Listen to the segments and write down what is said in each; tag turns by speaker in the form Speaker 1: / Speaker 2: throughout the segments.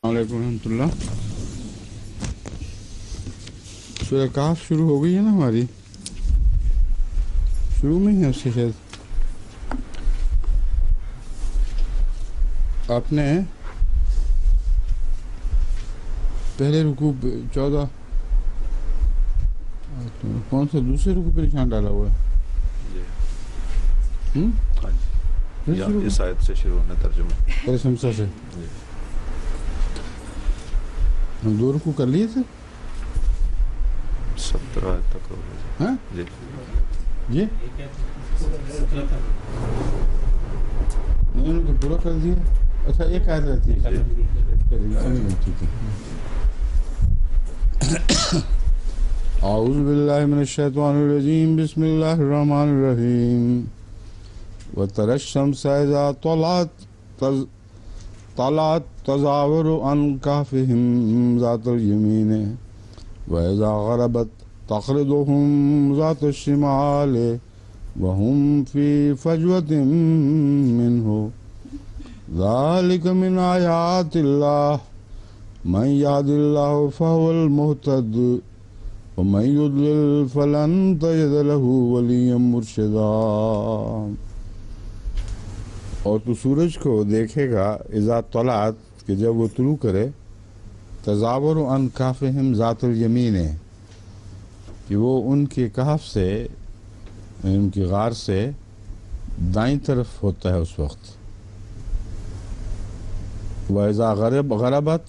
Speaker 1: السلام علیکم ورحمۃ اللہ۔ سورہ کہف شروع ہو گئی ہے نا ہماری، شروع میں ہے اس سے شاید آپ نے پہلے رکوع 14 کون سا دوسرے رکوع پہ نشان ڈالا ہوا ہے؟
Speaker 2: اس آیت سے شروع ہونا ترجمہ
Speaker 1: پہلے شمسہ سے ہم 2 رکوع کر لیے تھے
Speaker 2: 17 آیت تک ہو گیا۔
Speaker 1: ہاں
Speaker 2: جی
Speaker 1: جی انہوں نے تو پورا کر دیا۔ اچھا ایک آیت رہتی ہے، ٹھیک ہے۔ اعوذ باللہ من الشیطان الرجیم، بسم اللہ الرحمن الرحیم۔ وترى الشمس اذا طلعت تزاور عن كهفهم ذات اليمين واذا غربت تقرضهم ذات الشمال وهم في فجوة منه ذلك من آيات الله من يهد الله فهو المهتد ومن يضلل فلن تجد له وليا مرشدا۔ اور تو سورج کو دیکھے گا اذا طلعت، کہ جب وہ طلوع کرے، تزاور عن کہفہم ذات الیمین، کہ وہ ان کے کہف سے، ان کی غار سے دائیں طرف ہوتا ہے اس وقت۔ وَإِذَا غَرَبَتْ،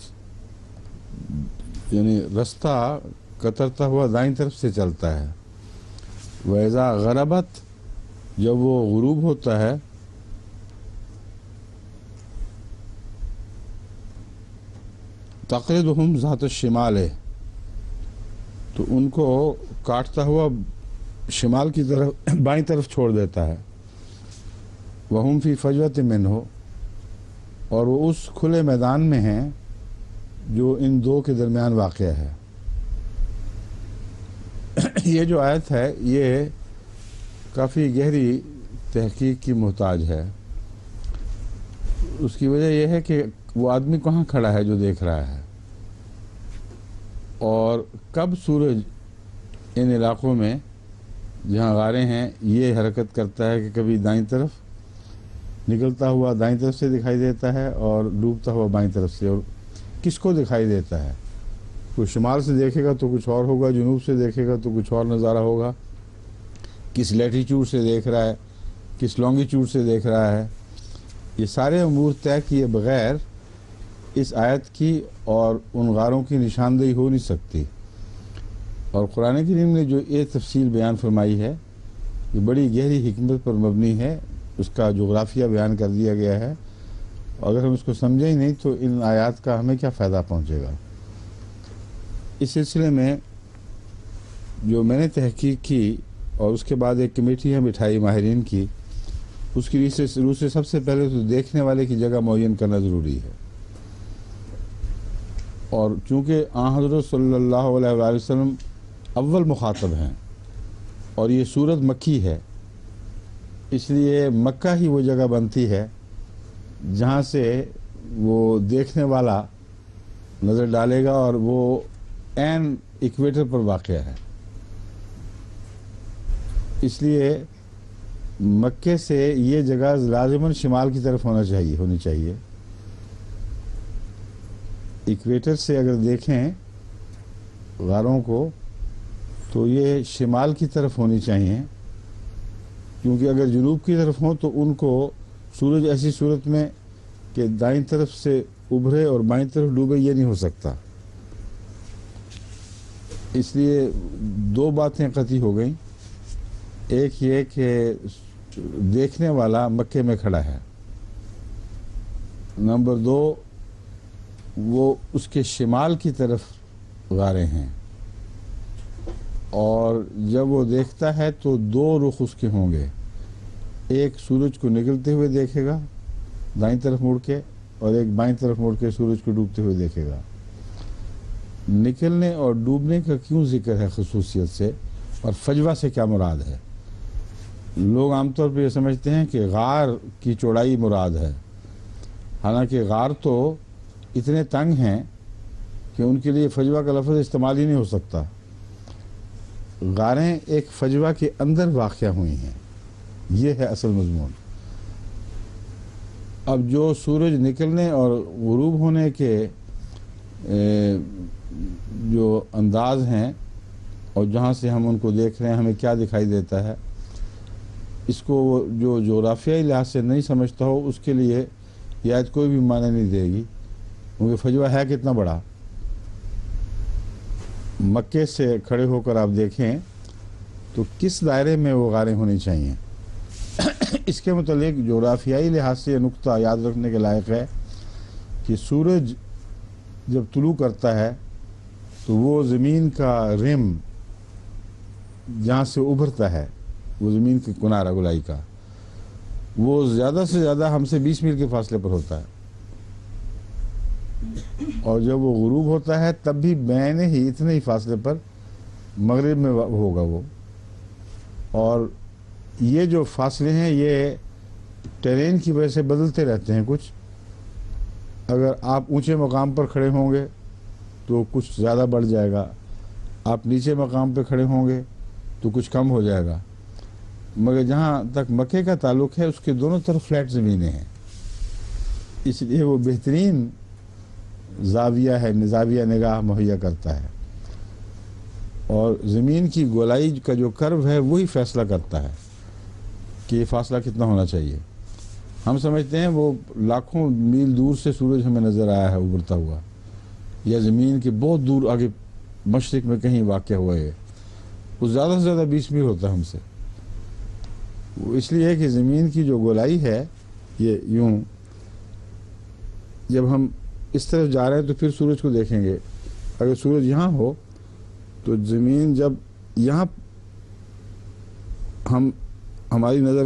Speaker 1: یعنی رستہ کترتا ہوا دائیں طرف سے چلتا ہے۔ وَإِذَا غَرَبَتْ، جب وہ غروب ہوتا ہے، تقرضهم ذات الشمال، تو ان کو کاٹتا ہوا شمال کی طرف، بائیں طرف چھوڑ دیتا ہے۔ وهم فی فجوۃ منہ، اور وہ اس کھلے میدان میں ہیں جو ان دو کے درمیان واقع ہے۔ یہ جو آیت ہے یہ کافی گہری تحقیق کی محتاج ہے۔ اس کی وجہ یہ ہے کہ وہ آدمی کہاں کھڑا ہے جو دیکھ رہا ہے، اور کب سورج ان علاقوں میں جہاں غاریں ہیں یہ حرکت کرتا ہے کہ کبھی دائیں طرف نکلتا ہوا دائیں طرف سے دکھائی دیتا ہے اور ڈوبتا ہوا بائیں طرف سے، اور کس کو دکھائی دیتا ہے؟ کوئی شمال سے دیکھے گا تو کچھ اور ہوگا، جنوب سے دیکھے گا تو کچھ اور نظارہ ہوگا، کس لیٹیچیوڈ سے دیکھ رہا ہے، کس لانگیچیوڈ سے دیکھ رہا ہے۔ یہ سارے امور طے کیے بغیر اس آیت کی اور ان غاروں کی نشاندہی ہو نہیں سکتی۔ اور قرآن کریم نے جو یہ تفصیل بیان فرمائی ہے یہ بڑی گہری حکمت پر مبنی ہے، اس کا جغرافیہ بیان کر دیا گیا ہے، اور اگر ہم اس کو سمجھیں ہی نہیں تو ان آیات کا ہمیں کیا فائدہ پہنچے گا۔ اس سلسلے میں جو میں نے تحقیق کی اور اس کے بعد ایک کمیٹی ہے بٹھائی ماہرین کی، اس کی روح سے سب سے پہلے تو دیکھنے والے کی جگہ معین کرنا ضروری ہے۔ اور چونکہ آن حضرت صلی اللہ علیہ وآلہ وسلم اول مخاطب ہیں اور یہ سورت مکی ہے، اس لیے مکہ ہی وہ جگہ بنتی ہے جہاں سے وہ دیکھنے والا نظر ڈالے گا، اور وہ عین ایکویٹر پر واقع ہے۔ اس لیے مکے سے یہ جگہ لازماً شمال کی طرف ہونی چاہیے۔ ایکویٹر سے اگر دیکھیں غاروں کو تو یہ شمال کی طرف ہونی چاہیے، کیونکہ اگر جنوب کی طرف ہوں تو ان کو سورج ایسی صورت میں کہ دائیں طرف سے ابھرے اور بائیں طرف ڈوبے یہ نہیں ہو سکتا۔ اس لیے 2 باتیں قطعی ہو گئیں، ایک یہ کہ دیکھنے والا مکے میں کھڑا ہے، نمبر 2 وہ اس کے شمال کی طرف غاریں ہیں، اور جب وہ دیکھتا ہے تو 2 رخ اس کے ہوں گے، ایک سورج کو نکلتے ہوئے دیکھے گا دائیں طرف مڑ کے، اور ایک بائیں طرف مڑ کے سورج کو ڈوبتے ہوئے دیکھے گا۔ نکلنے اور ڈوبنے کا کیوں ذکر ہے خصوصیت سے، اور فجوہ سے کیا مراد ہے؟ لوگ عام طور پہ یہ سمجھتے ہیں کہ غار کی چوڑائی مراد ہے، حالانکہ غار تو اتنے تنگ ہیں کہ ان کے لیے فجوہ کا لفظ استعمال ہی نہیں ہو سکتا۔ غاریں ایک فجوہ کے اندر واقع ہوئی ہیں، یہ ہے اصل مضمون۔ اب جو سورج نکلنے اور غروب ہونے کے جو انداز ہیں اور جہاں سے ہم ان کو دیکھ رہے ہیں ہمیں کیا دکھائی دیتا ہے، اس کو جو جغرافیائی لحاظ سے نہیں سمجھتا ہو اس کے لیے یہ آیت کوئی بھی معنی نہیں دے گی، کیونکہ فجوہ ہے کتنا بڑا۔ مکے سے کھڑے ہو کر آپ دیکھیں تو کس دائرے میں وہ غاریں ہونی چاہیے۔ اس کے متعلق جغرافیائی لحاظ سے یہ نقطہ یاد رکھنے کے لائق ہے کہ سورج جب طلوع کرتا ہے تو وہ زمین کا رم جہاں سے ابھرتا ہے، وہ زمین کے کنارہ گولائی کا، وہ زیادہ سے زیادہ ہم سے 20 میل کے فاصلے پر ہوتا ہے، اور جب وہ غروب ہوتا ہے تب بھی بین ہی اتنے ہی فاصلے پر مغرب میں ہوگا وہ۔ اور یہ جو فاصلے ہیں یہ ٹرین کی وجہ سے بدلتے رہتے ہیں کچھ۔ اگر آپ اونچے مقام پر کھڑے ہوں گے تو کچھ زیادہ بڑھ جائے گا، آپ نیچے مقام پہ کھڑے ہوں گے تو کچھ کم ہو جائے گا، مگر جہاں تک مکے کا تعلق ہے اس کے دونوں طرف فلیٹ زمینیں ہیں، اس لیے وہ بہترین زاویہ ہے، زاویہ نگاہ مہیا کرتا ہے، اور زمین کی گولائی کا جو کرو ہے وہی فیصلہ کرتا ہے کہ یہ فاصلہ کتنا ہونا چاہیے۔ ہم سمجھتے ہیں وہ لاکھوں میل دور سے سورج ہمیں نظر آیا ہے ابھرتا ہوا، یا زمین کے بہت دور آگے مشرق میں کہیں واقع ہوا ہے، وہ زیادہ سے زیادہ 20 میل ہوتا ہے ہم سے۔ وہ اس لیے ہے کہ زمین کی جو گولائی ہے یہ یوں، جب ہم اس طرف جا رہے ہیں تو پھر سورج کو دیکھیں گے، اگر سورج یہاں ہو تو زمین جب یہاں ہماری نظر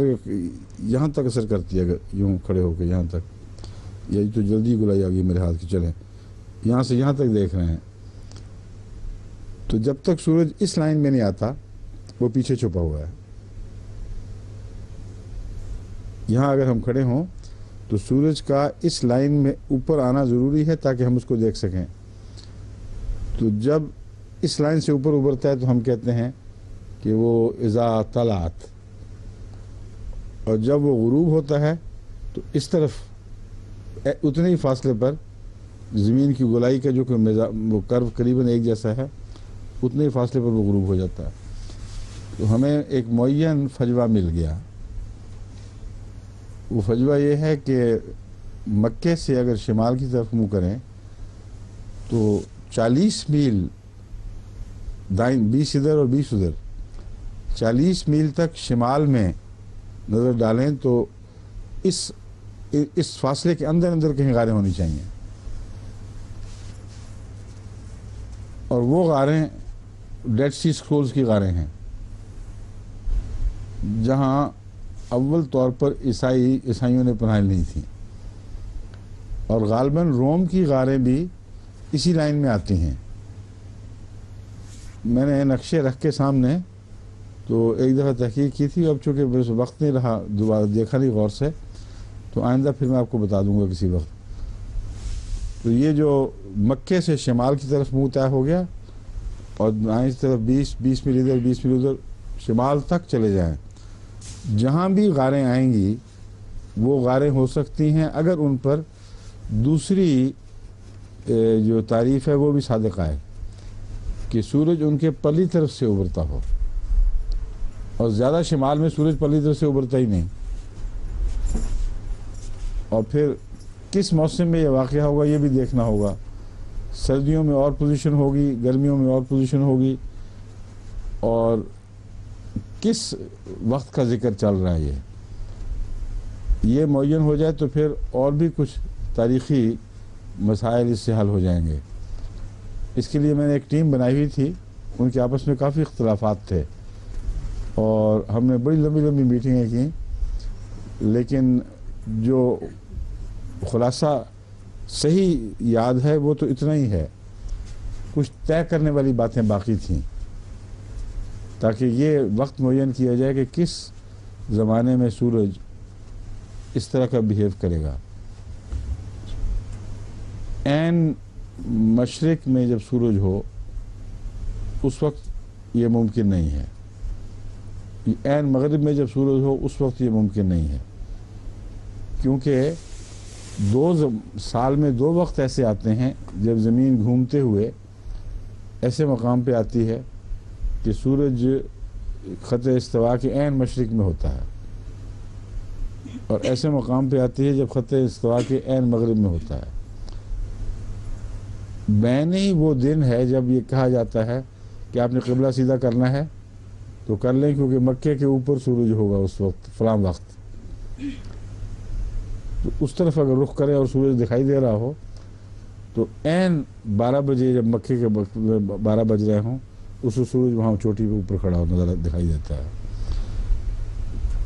Speaker 1: یہاں تک اثر کرتی ہے، اگر یوں کھڑے ہو کے یہاں تک، یہ تو جلدی گولائی آ گئی میرے ہاتھ کی، چلیں یہاں سے یہاں تک دیکھ رہے ہیں، تو جب تک سورج اس لائن میں نہیں آتا وہ پیچھے چھپا ہوا ہے۔ یہاں اگر ہم کھڑے ہوں تو سورج کا اس لائن میں اوپر آنا ضروری ہے تاکہ ہم اس کو دیکھ سکیں، تو جب اس لائن سے اوپر ابھرتا ہے تو ہم کہتے ہیں کہ وہ اذا طلعت، اور جب وہ غروب ہوتا ہے تو اس طرف اتنے ہی فاصلے پر زمین کی گولائی کا جو کہ وہ کرو قریباً ایک جیسا ہے، اتنے ہی فاصلے پر وہ غروب ہو جاتا ہے۔ تو ہمیں ایک معین فجوہ مل گیا۔ وہ فجوہ یہ ہے کہ مکے سے اگر شمال کی طرف منہ کریں تو 40 میل دائیں، 20 ادھر اور 20 ادھر، 40 میل تک شمال میں نظر ڈالیں تو اس فاصلے کے اندر اندر کہیں غاریں ہونی چاہیے، اور وہ غاریں ڈیڈ سی اسکرولز کی غاریں ہیں، جہاں اول طور پر عیسائیوں نے پناہ لی تھیں، اور غالباً روم کی غاریں بھی اسی لائن میں آتی ہیں۔ میں نے نقشے رکھ کے سامنے تو ایک دفعہ تحقیق کی تھی، اب چونکہ بس وقت نہیں رہا، دوبارہ دیکھا نہیں غور سے، تو آئندہ پھر میں آپ کو بتا دوں گا کسی وقت۔ تو یہ جو مکے سے شمال کی طرف منہ طے ہو گیا اور دائیں طرف 20 میل ادھر 20 میل ادھر شمال تک چلے جائیں، جہاں بھی غاریں آئیں گی وہ غاریں ہو سکتی ہیں اگر ان پر دوسری جو تعریف ہے وہ بھی صادق آئے کہ سورج ان کے پرلی طرف سے ابھرتا ہو، اور زیادہ شمال میں سورج پرلی طرف سے ابھرتا ہی نہیں۔ اور پھر کس موسم میں یہ واقعہ ہوگا یہ بھی دیکھنا ہوگا، سردیوں میں اور پوزیشن ہوگی، گرمیوں میں اور پوزیشن ہوگی، اور کس وقت کا ذکر چل رہا ہے یہ معین ہو جائے تو پھر اور بھی کچھ تاریخی مسائل اس سے حل ہو جائیں گے۔ اس کے لیے میں نے ایک ٹیم بنائی ہوئی تھی، ان کے آپس میں کافی اختلافات تھے اور ہم نے بڑی لمبی لمبی میٹنگیں کی، لیکن جو خلاصہ صحیح یاد ہے وہ تو اتنا ہی ہے، کچھ طے کرنے والی باتیں باقی تھیں تاکہ یہ وقت معین کیا جائے کہ کس زمانے میں سورج اس طرح کا بیہیو کرے گا۔ عین مشرق میں جب سورج ہو اس وقت یہ ممکن نہیں ہے، عین مغرب میں جب سورج ہو اس وقت یہ ممکن نہیں ہے، کیونکہ سال میں 2 وقت ایسے آتے ہیں جب زمین گھومتے ہوئے ایسے مقام پہ آتی ہے کہ سورج خط استوا کے عین مشرق میں ہوتا ہے، اور ایسے مقام پہ آتی ہے جب خط استوا کے عین مغرب میں ہوتا ہے۔ بین ہی وہ دن ہے جب یہ کہا جاتا ہے کہ آپ نے قبلہ سیدھا کرنا ہے تو کر لیں، کیونکہ مکے کے اوپر سورج ہوگا اس وقت فلاں وقت، تو اس طرف اگر رخ کرے اور سورج دکھائی دے رہا ہو تو عین 12 بجے جب مکے کے 12 بج رہے ہوں اس سورج وہاں چوٹی پہ اوپر کھڑا ہو نظر دکھائی دیتا ہے۔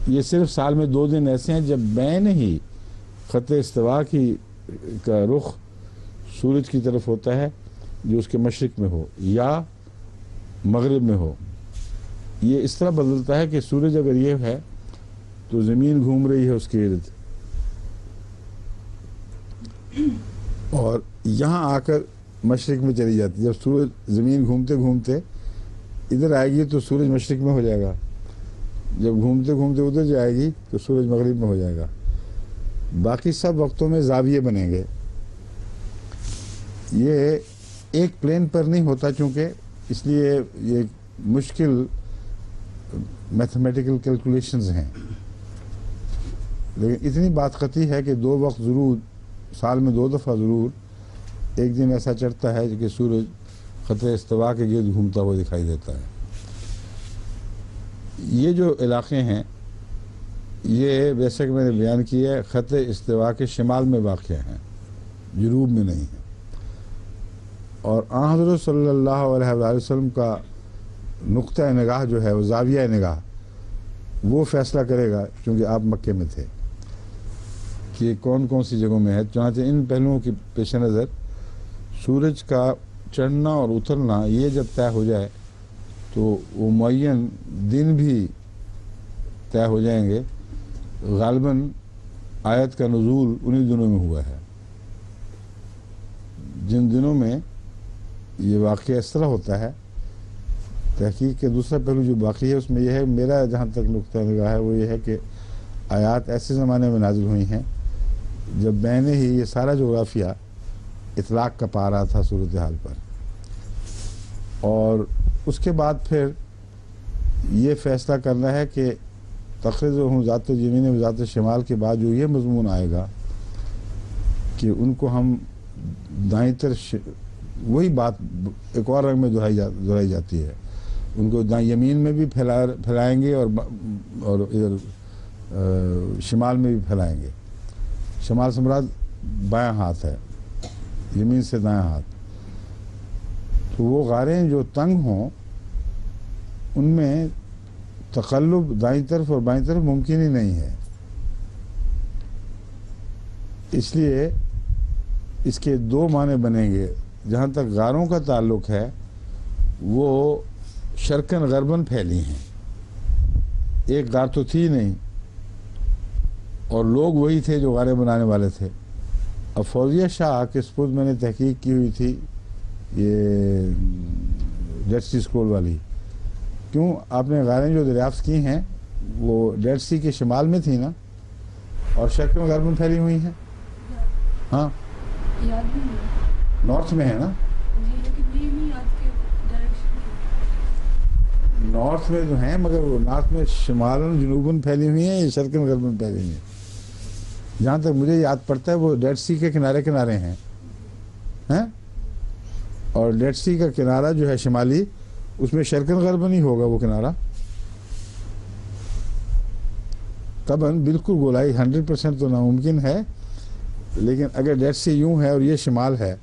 Speaker 1: یہ صرف سال میں 2 دن ایسے ہیں جب بین ہی خط استوا کا رخ سورج کی طرف ہوتا ہے جو اس کے مشرق میں ہو یا مغرب میں ہو۔ یہ اس طرح بدلتا ہے کہ سورج اگر یہ ہے تو زمین گھوم رہی ہے اس کے ارد، اور یہاں آ کر مشرق میں چلی جاتی ہے۔ جب سورج زمین گھومتے گھومتے ادھر آئے گی تو سورج مشرق میں ہو جائے گا، جب گھومتے گھومتے ادھر جائے گی تو سورج مغرب میں ہو جائے گا۔ باقی سب وقتوں میں زاویے بنیں گے۔ یہ ایک پلین پر نہیں ہوتا چونکہ، اس لیے یہ مشکل میتھمیٹیکل کیلکولیشنز ہیں، لیکن اتنی بات قطعی ہے کہ 2 وقت ضرور سال میں 2 دفعہ ضرور ایک دن ایسا چڑھتا ہے کہ سورج خط استوا کے گرد گھومتا ہوا دکھائی دیتا ہے۔ یہ جو علاقے ہیں یہ ویسے کہ میں نے بیان کیا ہے خط استوا کے شمال میں واقع ہیں، جنوب میں نہیں ہیں، اور آن حضرت صلی اللہ علیہ وآلہ وسلم کا نقطہ نگاہ جو ہے وہ زاویہ نگاہ وہ فیصلہ کرے گا، چونکہ آپ مکے میں تھے، کہ کون کون سی جگہوں میں ہے۔ چنانچہ ان پہلوؤں کے پیش نظر سورج کا چڑھنا اور اترنا یہ جب طے ہو جائے تو وہ معین دن بھی طے ہو جائیں گے۔ غالباً آیت کا نزول انہی دنوں میں ہوا ہے، جن دنوں میں یہ واقعہ اس طرح ہوتا ہے۔ تحقیق کے دوسرا پہلو جو باقی ہے اس میں یہ ہے، میرا جہاں تک نقطہ نگاہ ہے وہ یہ ہے کہ آیات ایسے زمانے میں نازل ہوئی ہیں جب بین ہی یہ سارا جغرافیہ اطلاق کا پا رہا تھا صورتحال پر، اور اس کے بعد پھر یہ فیصلہ کرنا ہے کہ تخرج ہوں ذات الیمین و ذات شمال کے بعد جو یہ مضمون آئے گا کہ ان کو ہم دائیں طرف، وہی بات ایک اور رنگ میں دہرائی جاتی ہے، ان کو دائیں یمین میں بھی پھیلائیں گے اور ادھر شمال میں بھی پھیلائیں گے۔ شمال سے مراد بایاں ہاتھ ہے، یمین سے دایاں ہاتھ۔ تو وہ غاریں جو تنگ ہوں ان میں تقلب دائیں طرف اور بائیں طرف ممکن ہی نہیں ہے، اس لیے اس کے 2 معنی بنیں گے۔ جہاں تک غاروں کا تعلق ہے وہ شرقاً غرباً پھیلی ہیں، ایک غار تو تھی نہیں، اور لوگ وہی تھے جو غاریں بنانے والے تھے۔ اب فوزیہ شاہ کے سپرد میں نے تحقیق کی ہوئی تھی یہ ڈیڈ سی اسکرول والی، کیوں آپ نے غاریں جو دریافت کی ہیں وہ ڈیڈ سی کے شمال میں تھی نا، اور شرق میں غرب میں پھیلی ہوئی ہیں۔ ہاں نارتھ میں ہے نا، نارتھ میں جو ہیں، مگر وہ نارتھ میں شمالاً جنوباً پھیلی ہوئی ہیں یا شرقاً غرباً پھیلی ہوئی ہیں؟ جہاں تک مجھے یاد پڑتا ہے وہ ڈیڈ سی کے کنارے کنارے ہیں، اور ڈیڈ سی کا کنارہ جو ہے شمالی اس میں شرقاً غرباً ہی ہوگا وہ کنارہ، طبعاً بالکل گولائی 100% تو ناممکن ہے، لیکن اگر ڈیڈ سی یوں ہے اور یہ شمال ہے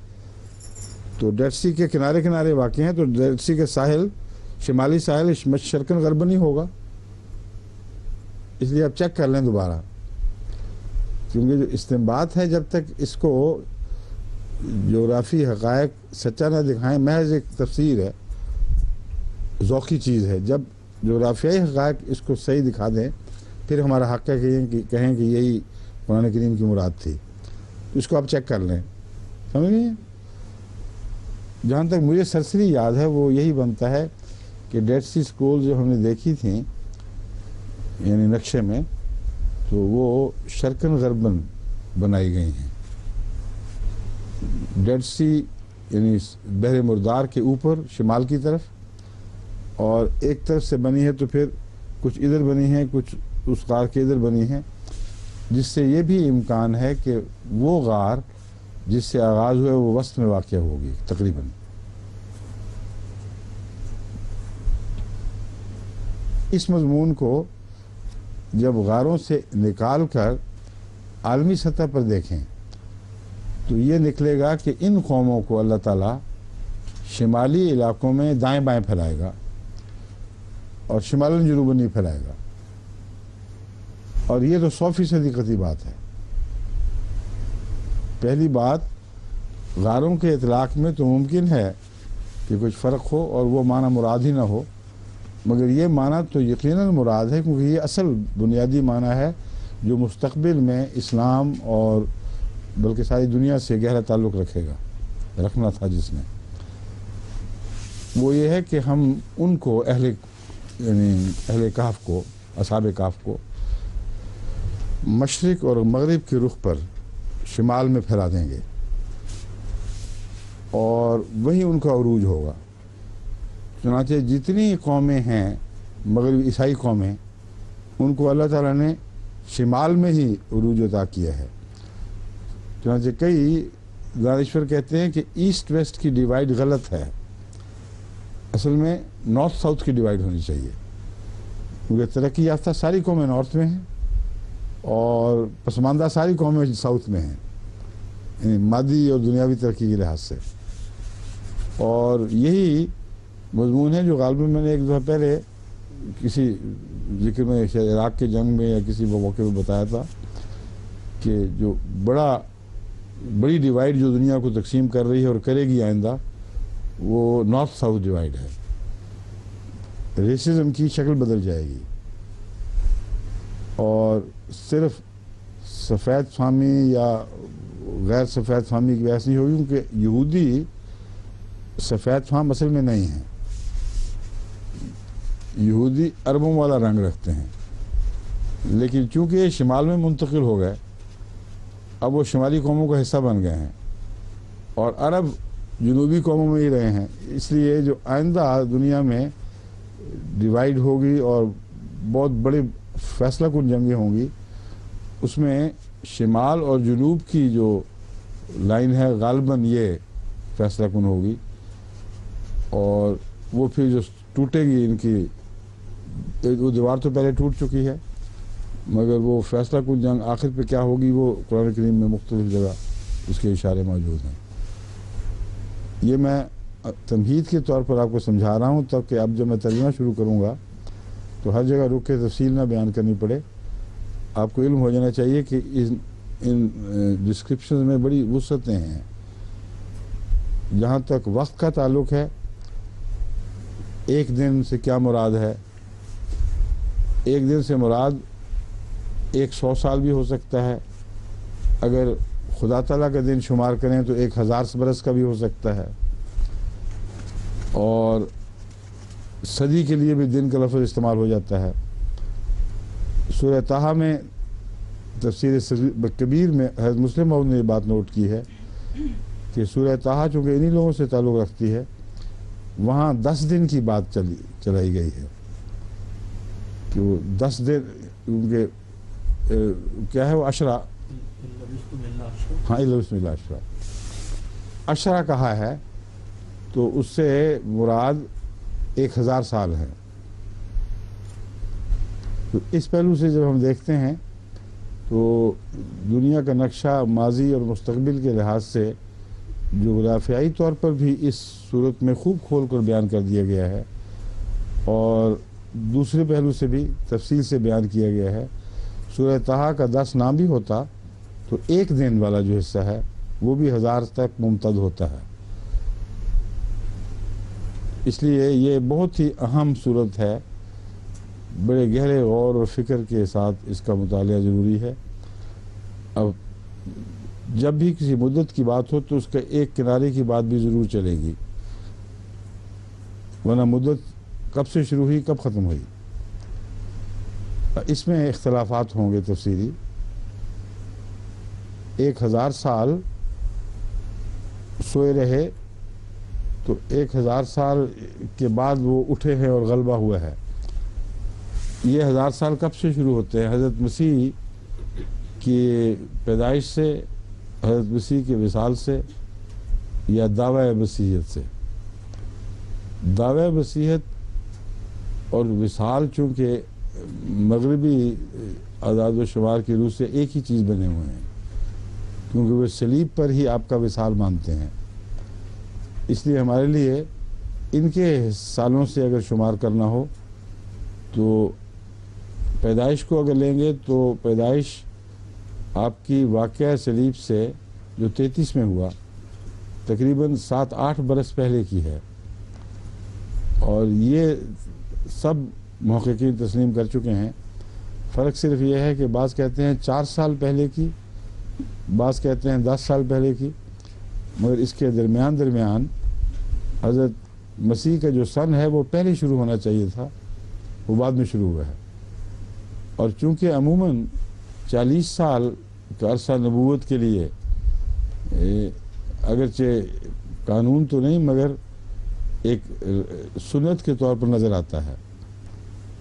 Speaker 1: تو ڈیڈ سی کے کنارے کنارے واقع ہیں، تو ڈیڈ سی کے ساحل شمالی ساحل شرقاً غرباً ہی ہوگا۔ اس لیے آپ چیک کر لیں دوبارہ، کیونکہ جو استنباط ہے جب تک اس کو جغرافی حقائق سچا نہ دکھائیں، محض ایک تفسیر ہے، ذوقی چیز ہے۔ جب جغرافیائی حقائق اس کو صحیح دکھا دیں پھر ہمارا حق ہے کہ کہیں کہ یہی قرآن کریم کی مراد تھی، تو اس کو آپ چیک کر لیں سمجھ گئے؟ جہاں تک مجھے سرسری یاد ہے وہ یہی بنتا ہے کہ ڈیڈ سی اسکرول جو ہم نے دیکھی تھیں یعنی نقشے میں، تو وہ شرقاً غرباً بنائی گئی ہیں. ڈیڈ سی یعنی بحر مردار کے اوپر شمال کی طرف، اور ایک طرف سے بنی ہے تو پھر کچھ ادھر بنی ہیں، کچھ اس غار کے ادھر بنی ہیں، جس سے یہ بھی امکان ہے کہ وہ غار جس سے آغاز ہوئے وہ وسط میں واقع ہوگی تقریباً. اس مضمون کو جب غاروں سے نکال کر عالمی سطح پر دیکھیں تو یہ نکلے گا کہ ان قوموں کو اللہ تعالیٰ شمالی علاقوں میں دائیں بائیں پھیلائے گا اور شمالاً جنوباً نہیں پھیلائے گا. اور یہ تو 100% قطعی بات ہے. پہلی بات، غاروں کے اطلاق میں تو ممکن ہے کہ کچھ فرق ہو اور وہ معنی مراد ہی نہ ہو، مگر یہ معنی تو یقیناً مراد ہے، کیونکہ یہ اصل بنیادی معنی ہے جو مستقبل میں اسلام اور بلکہ ساری دنیا سے گہرا تعلق رکھنا تھا جس نے. وہ یہ ہے کہ ہم ان کو اہل کہف کو، اصحاب کہف کو مشرق اور مغرب کے رخ پر شمال میں پھیلا دیں گے اور وہی ان کا عروج ہوگا. چنانچہ جتنی قومیں ہیں مغربی عیسائی قومیں، ان کو اللہ تعالیٰ نے شمال میں ہی عروج عطا کیا ہے. چنانچہ کئی دانشور کہتے ہیں کہ ایسٹ ویسٹ کی ڈیوائیڈ غلط ہے، اصل میں نارتھ ساؤتھ کی ڈیوائیڈ ہونی چاہیے، کیونکہ ترقی یافتہ ساری قومیں نارتھ میں ہیں اور پسماندہ ساری قومیں ساؤتھ میں ہیں، یعنی مادی اور دنیاوی ترقی کے لحاظ سے. اور یہی مضمون ہے جو غالباً میں نے ایک دفعہ پہلے کسی ذکر میں عراق کے جنگ میں یا کسی موقع پہ بتایا تھا کہ جو بڑی ڈیوائیڈ جو دنیا کو تقسیم کر رہی ہے اور کرے گی آئندہ، وہ نارتھ ساؤتھ ڈیوائیڈ ہے. ریسزم کی شکل بدل جائے گی اور صرف سفید فہمی یا غیر سفید فہمی کی بحث نہیں ہوگی، کیونکہ یہودی سفید فہم اصل میں نہیں ہیں. یہودی عربوں والا رنگ رکھتے ہیں، لیکن چونکہ یہ شمال میں منتقل ہو گئے، اب وہ شمالی قوموں کا حصہ بن گئے ہیں اور عرب جنوبی قوموں میں ہی رہے ہیں. اس لیے جو آئندہ دنیا میں ڈیوائیڈ ہوگی اور بہت بڑے فیصلہ کن جنگیں ہوں گی، اس میں شمال اور جنوب کی جو لائن ہے غالباً یہ فیصلہ کن ہوگی. اور وہ پھر جو ٹوٹے گی ان کی، وہ دیوار تو پہلے ٹوٹ چکی ہے، مگر وہ فیصلہ کن جنگ آخر پہ کیا ہوگی وہ قرآن کریم میں مختلف جگہ اس کے اشارے موجود ہیں. یہ میں تمہید کے طور پر آپ کو سمجھا رہا ہوں، تب کہ اب جب میں ترجمہ شروع کروں گا تو ہر جگہ رک کے تفصیل نہ بیان کرنی پڑے. آپ کو علم ہو جانا چاہیے کہ ان ڈسکرپشن میں بڑی وسعتیں ہیں. جہاں تک وقت کا تعلق ہے، ایک دن سے کیا مراد ہے؟ ایک دن سے مراد 100 سال بھی ہو سکتا ہے، اگر خدا تعالیٰ کا دن شمار کریں تو 1000 برس کا بھی ہو سکتا ہے، اور صدی کے لیے بھی دن کا لفظ استعمال ہو جاتا ہے. سورہ طٰہٰ میں تفسیر کبیر میں حضرت مسلم موعود نے یہ بات نوٹ کی ہے کہ سورہ طٰہٰ چونکہ انہی لوگوں سے تعلق رکھتی ہے، وہاں 10 دن کی بات چلائی گئی ہے کہ وہ 10 دن، کیونکہ کیا ہے وہ عشرہ، ہاں بسم اللہ عشرہ، عشرہ کہا ہے تو اس سے مراد 1000 سال ہے. تو اس پہلو سے جب ہم دیکھتے ہیں تو دنیا کا نقشہ ماضی اور مستقبل کے لحاظ سے جغرافیائی طور پر بھی اس صورت میں خوب کھول کر بیان کر دیا گیا ہے، اور دوسرے پہلو سے بھی تفصیل سے بیان کیا گیا ہے. سورہ طٰہٰ کا 10 نام بھی ہوتا تو ایک دن والا جو حصہ ہے وہ بھی 1000 تک ممتد ہوتا ہے. اس لیے یہ بہت ہی اہم صورت ہے، بڑے گہرے غور اور فکر کے ساتھ اس کا مطالعہ ضروری ہے. اب جب بھی کسی مدت کی بات ہو تو اس کا ایک کنارے کی بات بھی ضرور چلے گی، ورنہ مدت کب سے شروع ہوئی کب ختم ہوئی، اس میں اختلافات ہوں گے تفصیلی۔ 1000 سال سوئے رہے تو 1000 سال کے بعد وہ اٹھے ہیں اور غلبہ ہوا ہے۔ یہ 1000 سال کب سے شروع ہوتے ہیں؟ حضرت مسیح کی پیدائش سے، حضرت مسیح کے وصال سے، یا دعوی مسیحیت سے؟ دعوی مسیحیت اور وصال چونکہ مغربی اعداد و شمار کی روح سے ایک ہی چیز بنے ہوئے ہیں، کیونکہ وہ صلیب پر ہی آپ کا وصال مانتے ہیں، اس لیے ہمارے لیے ان کے سالوں سے اگر شمار کرنا ہو تو پیدائش کو اگر لیں گے تو پیدائش آپ کی واقعہ صلیب سے جو 33 میں ہوا تقریباً 7-8 برس پہلے کی ہے، اور یہ سب محققین تسلیم کر چکے ہیں۔ فرق صرف یہ ہے کہ بعض کہتے ہیں 4 سال پہلے کی، بعض کہتے ہیں 10 سال پہلے کی، مگر اس کے درمیان حضرت مسیح کا جو سن ہے وہ پہلے شروع ہونا چاہیے تھا، وہ بعد میں شروع ہوا ہے۔ اور چونکہ عموماً 40 سال کا عرصہ نبوت کے لیے اگرچہ قانون تو نہیں مگر ایک سنت کے طور پر نظر آتا ہے،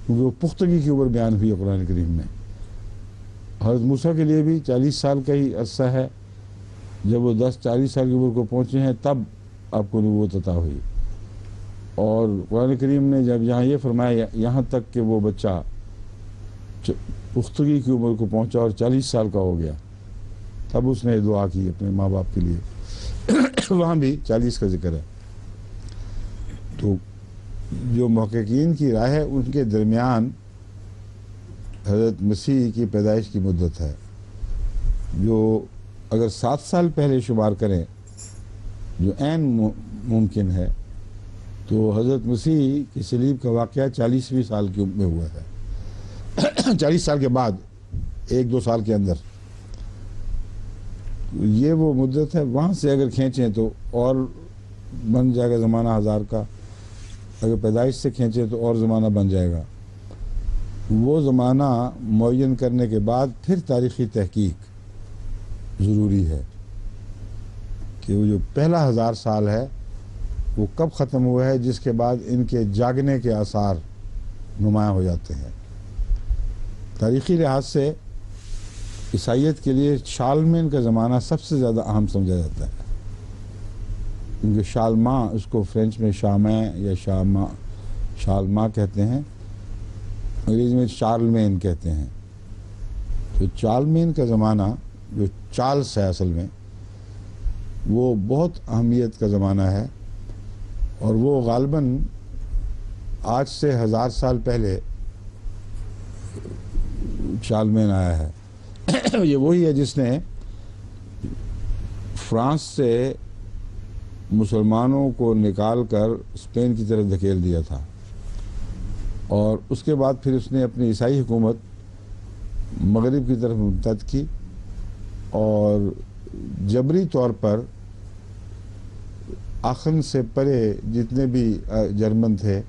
Speaker 1: کیونکہ وہ پختگی کے اوپر بیان ہوئی ہے قرآن کریم میں۔ حضرت موسیٰ کے لیے بھی 40 سال کا ہی عرصہ ہے، جب وہ 10-40 سال کی عمر کو پہنچے ہیں تب آپ کو نبوت عطا ہوئی، اور قرآن کریم نے جب یہاں یہ فرمایا یہاں تک کہ وہ بچہ پختگی کی عمر کو پہنچا اور 40 سال کا ہو گیا تب اس نے دعا کی اپنے ماں باپ کے لیے، وہاں بھی 40 کا ذکر ہے۔ تو جو محققین کی رائے ہے ان کے درمیان حضرت مسیح کی پیدائش کی مدت ہے، جو اگر 7 سال پہلے شمار کریں جو عین ممکن ہے تو حضرت مسیح کی صلیب کا واقعہ 40ویں سال کی عمر میں ہوا ہے، 40 سال کے بعد 1-2 سال کے اندر۔ یہ وہ مدت ہے، وہاں سے اگر کھینچیں تو اور بن جائے گا زمانہ 1000 کا، اگر پیدائش سے کھینچیں تو اور زمانہ بن جائے گا۔ وہ زمانہ معین کرنے کے بعد پھر تاریخی تحقیق ضروری ہے کہ وہ جو پہلا 1000 سال ہے وہ کب ختم ہوا ہے، جس کے بعد ان کے جاگنے کے آثار نمایاں ہو جاتے ہیں۔ تاریخی لحاظ سے عیسائیت کے لیے شالمین کا زمانہ سب سے زیادہ اہم سمجھا جاتا ہے، کیونکہ شالماں، اس کو فرینچ میں شامیں یا شالما کہتے ہیں، انگریزی میں چارلمین کہتے ہیں۔ تو چارلمین کا زمانہ جو چارلس ہے اصل میں، وہ بہت اہمیت کا زمانہ ہے، اور وہ غالباً آج سے 1000 سال پہلے چارلمین آیا ہے۔ یہ وہی ہے جس نے فرانس سے مسلمانوں کو نکال کر اسپین کی طرف دھکیل دیا تھا، اور اس کے بعد پھر اس نے اپنی عیسائی حکومت مغرب کی طرف ممتد کی، اور جبری طور پر آخن سے پرے جتنے بھی جرمن تھے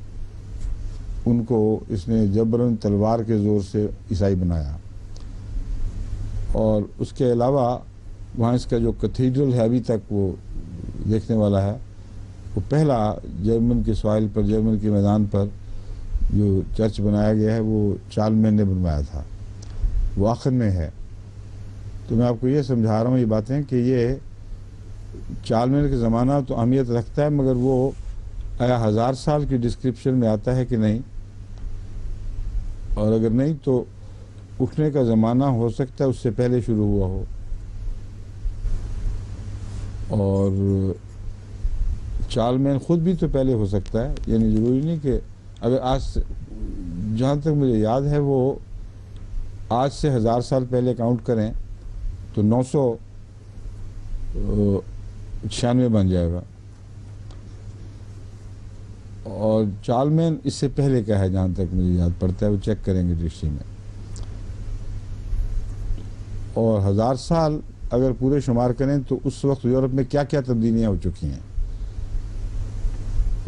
Speaker 1: ان کو اس نے جبراً تلوار کے زور سے عیسائی بنایا۔ اور اس کے علاوہ وہاں اس کا جو کیتھیڈرل ہے ابھی تک وہ دیکھنے والا ہے، وہ پہلا جرمن کے سوائل پر، جرمن کے میدان پر جو چرچ بنایا گیا ہے وہ چارلمین نے بنوایا تھا، وہ آخر میں ہے۔ تو میں آپ کو یہ سمجھا رہا ہوں یہ باتیں کہ یہ چارلمین کا زمانہ تو اہمیت رکھتا ہے، مگر وہ آیا 1000 سال کی ڈسکرپشن میں آتا ہے کہ نہیں، اور اگر نہیں تو اٹھنے کا زمانہ ہو سکتا ہے اس سے پہلے شروع ہوا ہو۔ اور چارلمین خود بھی تو پہلے ہو سکتا ہے، یعنی ضروری نہیں کہ اگر آج سے، جہاں تک مجھے یاد ہے وہ آج سے 1000 سال پہلے کاؤنٹ کریں تو 996 بن جائے گا، اور چارلمین اس سے پہلے کا ہے جہاں تک مجھے یاد پڑتا ہے، وہ چیک کریں گے ڈکشنری میں۔ اور 1000 سال اگر پورے شمار کریں تو اس وقت یورپ میں کیا کیا تبدیلیاں ہو چکی ہیں.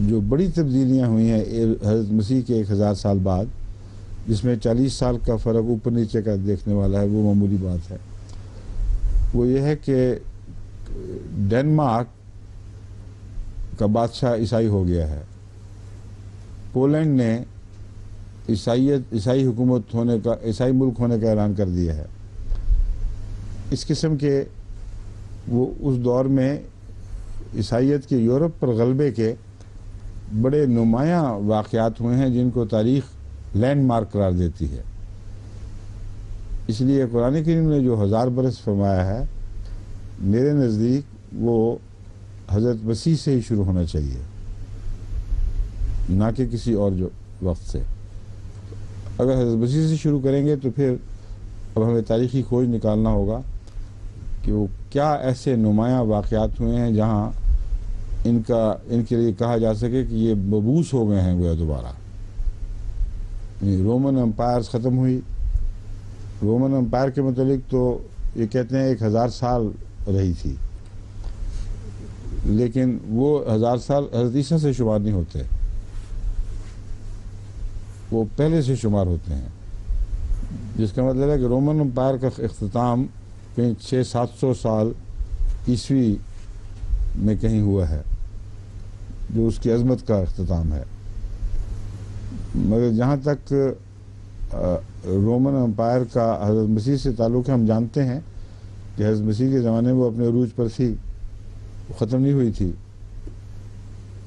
Speaker 1: جو بڑی تبدیلیاں ہوئی ہیں حضرت مسیح کے 1000 سال بعد، جس میں 40 سال کا فرق اوپر نیچے کا دیکھنے والا ہے، وہ معمولی بات ہے. وہ یہ ہے کہ ڈنمارک کا بادشاہ عیسائی ہو گیا ہے. پولینڈ نے عیسائی حکومت ہونے کا، عیسائی ملک ہونے کا اعلان کر دیا ہے. اس قسم کے وہ اس دور میں عیسائیت کے یورپ پر غلبے کے بڑے نمایاں واقعات ہوئے ہیں جن کو تاریخ لینڈ مارک قرار دیتی ہے. اس لیے قرآن کریم نے جو 1000 برس فرمایا ہے، میرے نزدیک وہ حضرت مسیح سے ہی شروع ہونا چاہیے، نہ کہ کسی اور جو وقت سے. اگر حضرت مسیح سے شروع کریں گے تو پھر اب ہمیں تاریخی کھوج نکالنا ہوگا کہ وہ کیا ایسے نمایاں واقعات ہوئے ہیں جہاں ان کے لیے کہا جا سکے کہ یہ مبعوث ہو گئے ہیں گویا دوبارہ. رومن امپائر ختم ہوئی. رومن امپائر کے متعلق تو یہ کہتے ہیں 1000 سال رہی تھی، لیکن وہ 1000 سال حضرت عیسیٰ سے شمار نہیں ہوتے، وہ پہلے سے شمار ہوتے ہیں. جس کا مطلب ہے کہ رومن امپائر کا اختتام کہیں 600-700 سال عیسوی میں کہیں ہوا ہے، جو اس کی عظمت کا اختتام ہے. مگر جہاں تک رومن امپائر کا حضرت مسیح سے تعلق ہے، ہم جانتے ہیں کہ حضرت مسیح کے زمانے میں وہ اپنے عروج پر تھی، ختم نہیں ہوئی تھی،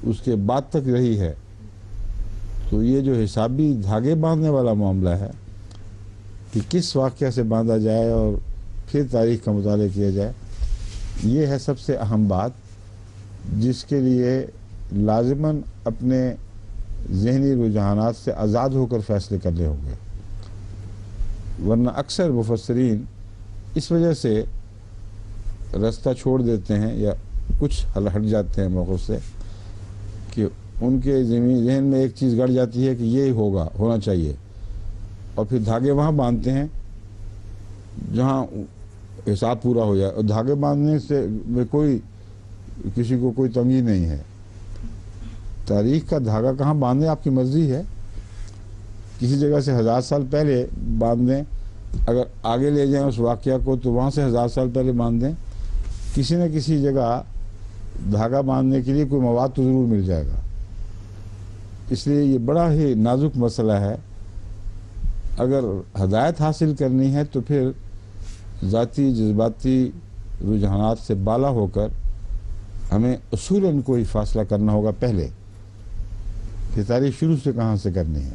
Speaker 1: اس کے بعد تک رہی ہے. تو یہ جو حسابی دھاگے باندھنے والا معاملہ ہے کہ کس واقعہ سے باندھا جائے اور پھر تاریخ کا مطالعہ کیا جائے، یہ ہے سب سے اہم بات جس کے لیے لازماً اپنے ذہنی رجحانات سے آزاد ہو کر فیصلے کرنے ہوں گے. ورنہ اکثر مفسرین اس وجہ سے رستہ چھوڑ دیتے ہیں یا کچھ ہٹ جاتے ہیں موقف سے کہ ان کے ذہن میں ایک چیز گڑ جاتی ہے کہ یہ ہونا چاہیے، اور پھر دھاگے وہاں باندھتے ہیں جہاں حساب پورا ہو جائے. اور دھاگے باندھنے سے میں کسی کو کوئی تنگی نہیں ہے. تاریخ کا دھاگا کہاں باندھیں آپ کی مرضی ہے. کسی جگہ سے 1000 سال پہلے باندھ دیں، اگر آگے لے جائیں اس واقعہ کو تو وہاں سے 1000 سال پہلے باندھ دیں. کسی نہ کسی جگہ دھاگا باندھنے کے لیے کوئی مواد تو ضرور مل جائے گا. اس لیے یہ بڑا ہی نازک مسئلہ ہے. اگر ہدایت حاصل کرنی ہے تو پھر ذاتی جذباتی رجحانات سے بالا ہو کر ہمیں اصولاً کوئی فاصلہ کرنا ہوگا پہلے کہ تاریخ شروع سے کہاں سے کرنی ہے.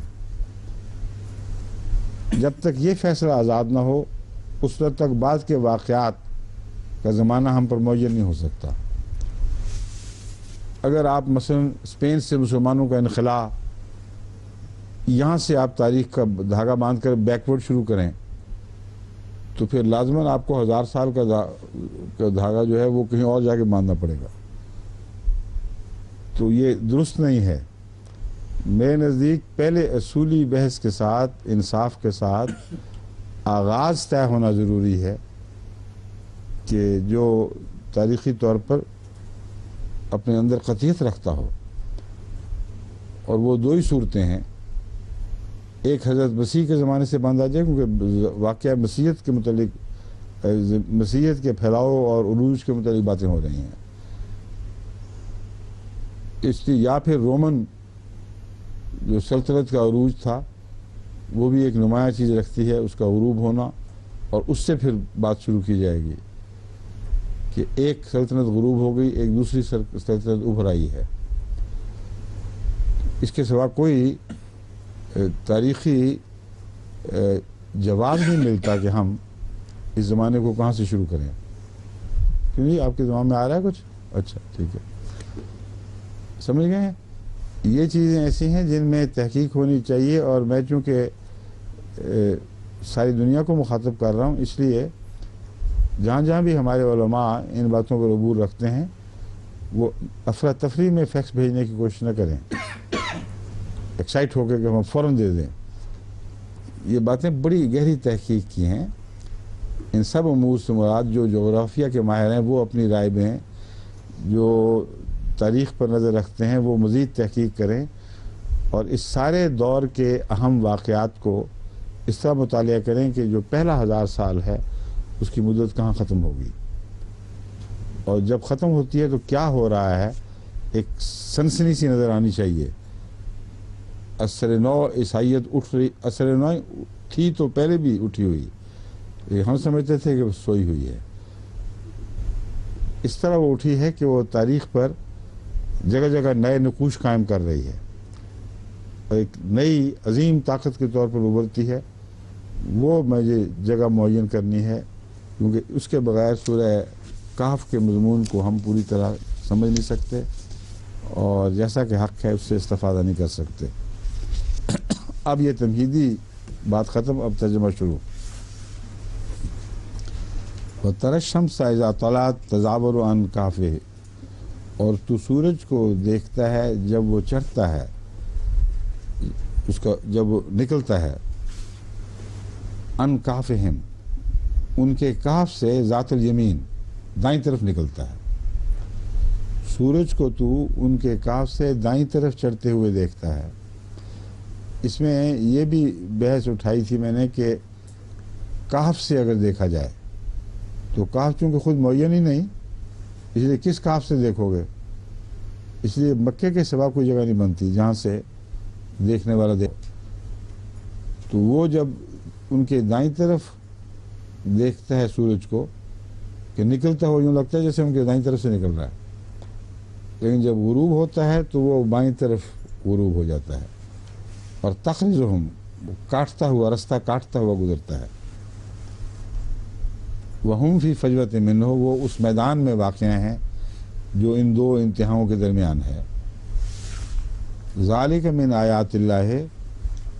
Speaker 1: جب تک یہ فیصلہ آزاد نہ ہو اس وقت تک بعد کے واقعات کا زمانہ ہم پر معین نہیں ہو سکتا. اگر آپ مثلا اسپین سے مسلمانوں کا انخلاء، یہاں سے آپ تاریخ کا دھاگا باندھ کر بیکورڈ شروع کریں تو پھر لازماً آپ کو 1000 سال کا دھاگا جو ہے وہ کہیں اور جا کے باندھنا پڑے گا. تو یہ درست نہیں ہے. میرے نزدیک پہلے اصولی بحث کے ساتھ، انصاف کے ساتھ آغاز طے ہونا ضروری ہے کہ جو تاریخی طور پر اپنے اندر قطعیت رکھتا ہو. اور وہ دو ہی صورتیں ہیں، ایک حضرت مسیح کے زمانے سے باندھا جائے کیونکہ واقعہ مسیحیت کے متعلق، مسیحیت کے پھیلاؤ اور عروج کے متعلق باتیں ہو رہی ہیں. اس لیے یا پھر رومن جو سلطنت کا عروج تھا وہ بھی ایک نمایاں چیز رکھتی ہے، اس کا غروب ہونا، اور اس سے پھر بات شروع کی جائے گی کہ ایک سلطنت غروب ہو گئی، ایک دوسری سلطنت ابھر آئی ہے. اس کے سوا کوئی تاریخی جواب نہیں ملتا کہ ہم اس زمانے کو کہاں سے شروع کریں. کیوں نہیں آپ کے زمان میں آ رہا ہے کچھ؟ اچھا ٹھیک ہے، سمجھ گئے ہیں. یہ چیزیں ایسی ہیں جن میں تحقیق ہونی چاہیے، اور میں چونکہ ساری دنیا کو مخاطب کر رہا ہوں اس لیے جہاں جہاں بھی ہمارے علماء ان باتوں پر عبور رکھتے ہیں وہ افراتفری میں فیکس بھیجنے کی کوشش نہ کریں، ایکسائٹ ہو کے کہ ہم فوراً دے دیں. یہ باتیں بڑی گہری تحقیق کی ہیں ان سب امور سے مراد جو جغرافیہ کے ماہر ہیں وہ اپنی رائے دیں، جو تاریخ پر نظر رکھتے ہیں وہ مزید تحقیق کریں اور اس سارے دور کے اہم واقعات کو اس طرح مطالعہ کریں کہ جو پہلا 1000 سال ہے اس کی مدت کہاں ختم ہوگی، اور جب ختم ہوتی ہے تو کیا ہو رہا ہے، ایک سنسنی سی نظر آنی چاہیے۔ اثر نو عیسائیت اٹھ رہی، اثر نو تھی تو پہلے بھی اٹھی ہوئی، ہم سمجھتے تھے کہ وہ سوئی ہوئی ہے، اس طرح وہ اٹھی ہے کہ وہ تاریخ پر جگہ جگہ نئے نقوش قائم کر رہی ہے اور ایک نئی عظیم طاقت کے طور پر ابھرتی ہے۔ وہ مجھے جگہ معین کرنی ہے کیونکہ اس کے بغیر سورہ کہف کے مضمون کو ہم پوری طرح سمجھ نہیں سکتے اور جیسا کہ حق ہے اس سے استفادہ نہیں کر سکتے۔ اب یہ تمہیدی بات ختم، اب ترجمہ شروع۔ وَتَرَى الشَّمْسَ إِذَا طَلَعَتْ تَزَاوَرُ عَنْ كَهْفِهِ، اور تو سورج کو دیکھتا ہے جب وہ چڑھتا ہے، اس کا جب وہ نکلتا ہے، عَنْ كَهْفِهِمْ، ان کے کہف سے ذات الیمین، دائیں طرف نکلتا ہے۔ سورج کو تو ان کے کہف سے دائیں طرف چڑھتے ہوئے دیکھتا ہے۔ اس میں یہ بھی بحث اٹھائی تھی میں نے کہ کہف سے اگر دیکھا جائے تو کہف چونکہ خود معین ہی نہیں، اس لیے کس کہف سے دیکھو گے، اس لیے مکے کے سوا کوئی جگہ نہیں بنتی جہاں سے دیکھنے والا تو وہ جب ان کے دائیں طرف دیکھتا ہے سورج کو کہ نکلتا ہو، یوں لگتا ہے جیسے ان کے دائیں طرف سے نکل رہا ہے، لیکن جب غروب ہوتا ہے تو وہ بائیں طرف غروب ہو جاتا ہے اور تخرجہم، کاٹتا ہوا، رستہ کاٹتا ہوا گزرتا ہے۔ وہم فی فجوۃ منہ، وہ اس میدان میں واقع ہیں جو ان دو انتہاؤں کے درمیان ہے۔ ذالک من آیات اللہ،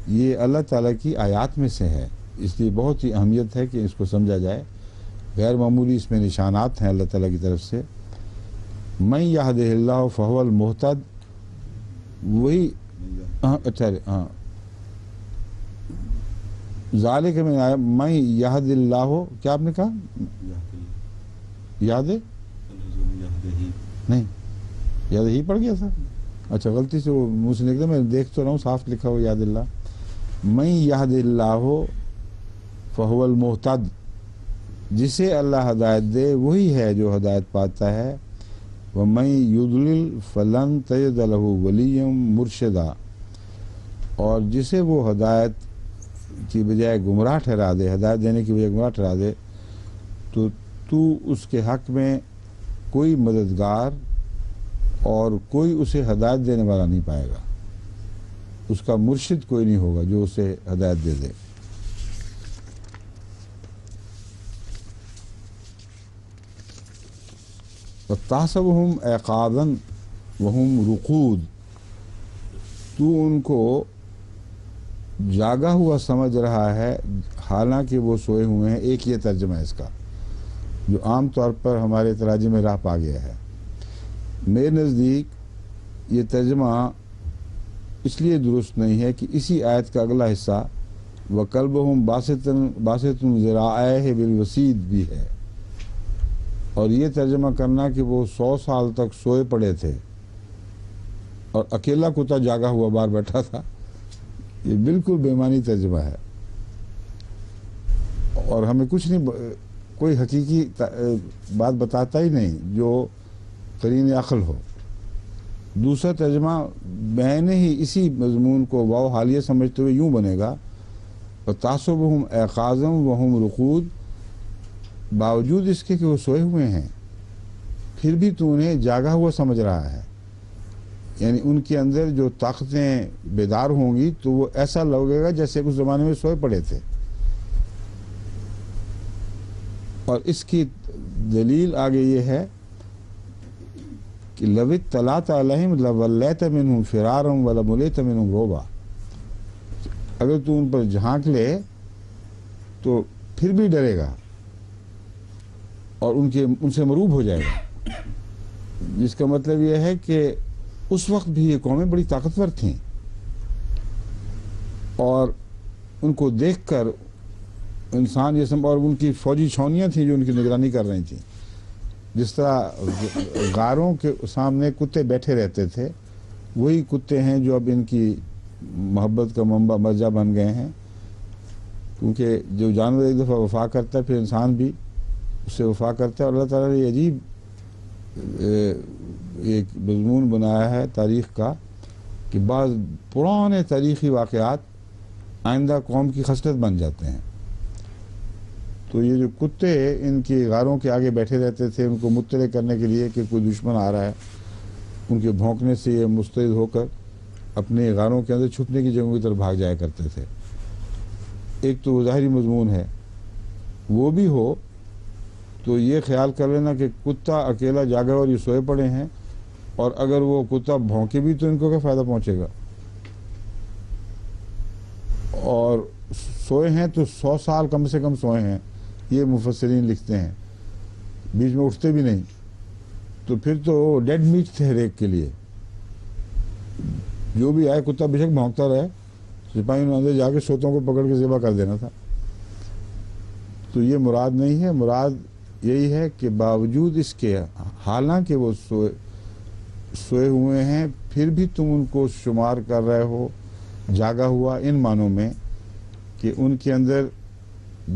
Speaker 1: یہ اللہ تعالیٰ کی آیات میں سے ہے، اس لیے بہت ہی اہمیت ہے کہ اس کو سمجھا جائے، غیر معمولی اس میں نشانات ہیں اللہ تعالیٰ کی طرف سے۔ من یہدہ اللہ فہو المہتد، وہی ذالک من یہد اللہ، کیا آپ نے کہا؟ یاد نہیں، یاد ہی پڑ گیا تھا، اچھا غلطی سے وہ منہ سے نکلا، میں دیکھ تو رہا ہوں صاف لکھا ہو یاد اللہ۔ من یہد اللہ فہو المہتد، جسے اللہ ہدایت دے وہی ہے جو ہدایت پاتا ہے۔ ومن یضلل فلن تجد لہ ولیا مرشدا، اور جسے وہ ہدایت کی بجائے گمراہ ٹھہرا دے، ہدایت دینے کی بجائے گمراہ ٹھہرا دے، تو اس کے حق میں کوئی مددگار اور کوئی اسے ہدایت دینے والا نہیں پائے گا، اس کا مرشد کوئی نہیں ہوگا جو اسے ہدایت دے دے۔ وَتَحْسَبُهُمْ أَيْقَاظًا وَهُمْ رُقُودٌ، تو ان کو جاگا ہوا سمجھ رہا ہے حالانکہ وہ سوئے ہوئے ہیں۔ ایک یہ ترجمہ ہے اس کا جو عام طور پر ہمارے تراجم میں راہ پا گیا ہے۔ میرے نزدیک یہ ترجمہ اس لیے درست نہیں ہے کہ اسی آیت کا اگلا حصہ وَقَلْبُهُمْ بَاسِطٌ ذِرَاعَیْهِ بِالْوَسِیدِ بھی ہے، اور یہ ترجمہ کرنا کہ وہ 100 سال تک سوئے پڑے تھے اور اکیلا کتا جاگا ہوا باہر بیٹھا تھا، یہ بالکل بے معنی ترجمہ ہے اور ہمیں کچھ نہیں، کوئی حقیقی بات بتاتا ہی نہیں جو قرین عقل ہو۔ دوسرا ترجمہ میں نے ہی اسی مضمون کو واو حالیہ سمجھتے ہوئے یوں بنے گا وَتَحْسَبُهُمْ أَيْقَاظًا وَهُمْ رُقُودٌ، باوجود اس کے کہ وہ سوئے ہوئے ہیں پھر بھی تو انہیں جاگا ہوا سمجھ رہا ہے، یعنی ان کے اندر جو طاقتیں بیدار ہوں گی تو وہ ایسا لگے گا جیسے اس زمانے میں سوئے پڑے تھے۔ اور اس کی دلیل آگے یہ ہے کہ لَوِ اطَّلَعْتَ عَلَيْهِمْ لَوَلَّيْتَ مِنْهُمْ فِرَارًا وَلَمُلِئْتَ مِنْهُمْ رُعْبًا، اگر تو ان پر جھانک لے تو پھر بھی ڈرے گا اور ان سے مروب ہو جائے گا، جس کا مطلب یہ ہے کہ اس وقت بھی یہ قومیں بڑی طاقتور تھیں اور ان کو دیکھ کر انسان یہ اور ان کی فوجی چھاؤنیاں تھیں جو ان کی نگرانی کر رہی تھیں. جس طرح غاروں کے سامنے کتے بیٹھے رہتے تھے، وہی کتے ہیں جو اب ان کی محبت کا منبع مرجع بن گئے ہیں. کیونکہ جو جانور ایک دفعہ وفا کرتا ہے پھر انسان بھی اس سے وفا کرتا ہے. اور اللہ تعالیٰ نے یہ عجیب ایک مضمون بنایا ہے تاریخ کا کہ بعض پرانے تاریخی واقعات آئندہ قوم کی خصلت بن جاتے ہیں. تو یہ جو کتے ان کی غاروں کے آگے بیٹھے رہتے تھے ان کو مطلع کرنے کے لیے کہ کوئی دشمن آ رہا ہے، ان کے بھونکنے سے یہ مستعد ہو کر اپنے غاروں کے اندر چھپنے کی جگہوں کی طرف بھاگ جایا کرتے تھے. ایک تو ظاہری مضمون ہے، وہ بھی ہو تو یہ خیال کر لینا کہ کتا اکیلا جاگا اور یہ سوئے پڑے ہیں، اور اگر وہ کتا بھونکے بھی تو ان کو کیا فائدہ پہنچے گا. اور سوئے ہیں تو 100 سال کم سے کم سوئے ہیں، یہ مفسرین لکھتے ہیں، بیچ میں اٹھتے بھی نہیں. تو پھر تو ڈیڈ میٹ تھے ہر ایک کے لیے. جو بھی آئے کتا بے شک بھونکتا رہے، سپاہیوں نے اندر جا کے سوتوں کو پکڑ کے ذبح کر دینا تھا. تو یہ مراد نہیں ہے. مراد یہی ہے کہ باوجود اس کے حالانکہ وہ سوئے ہوئے ہیں پھر بھی تم ان کو شمار کر رہے ہو جاگا ہوا، ان معنوں میں کہ ان کے اندر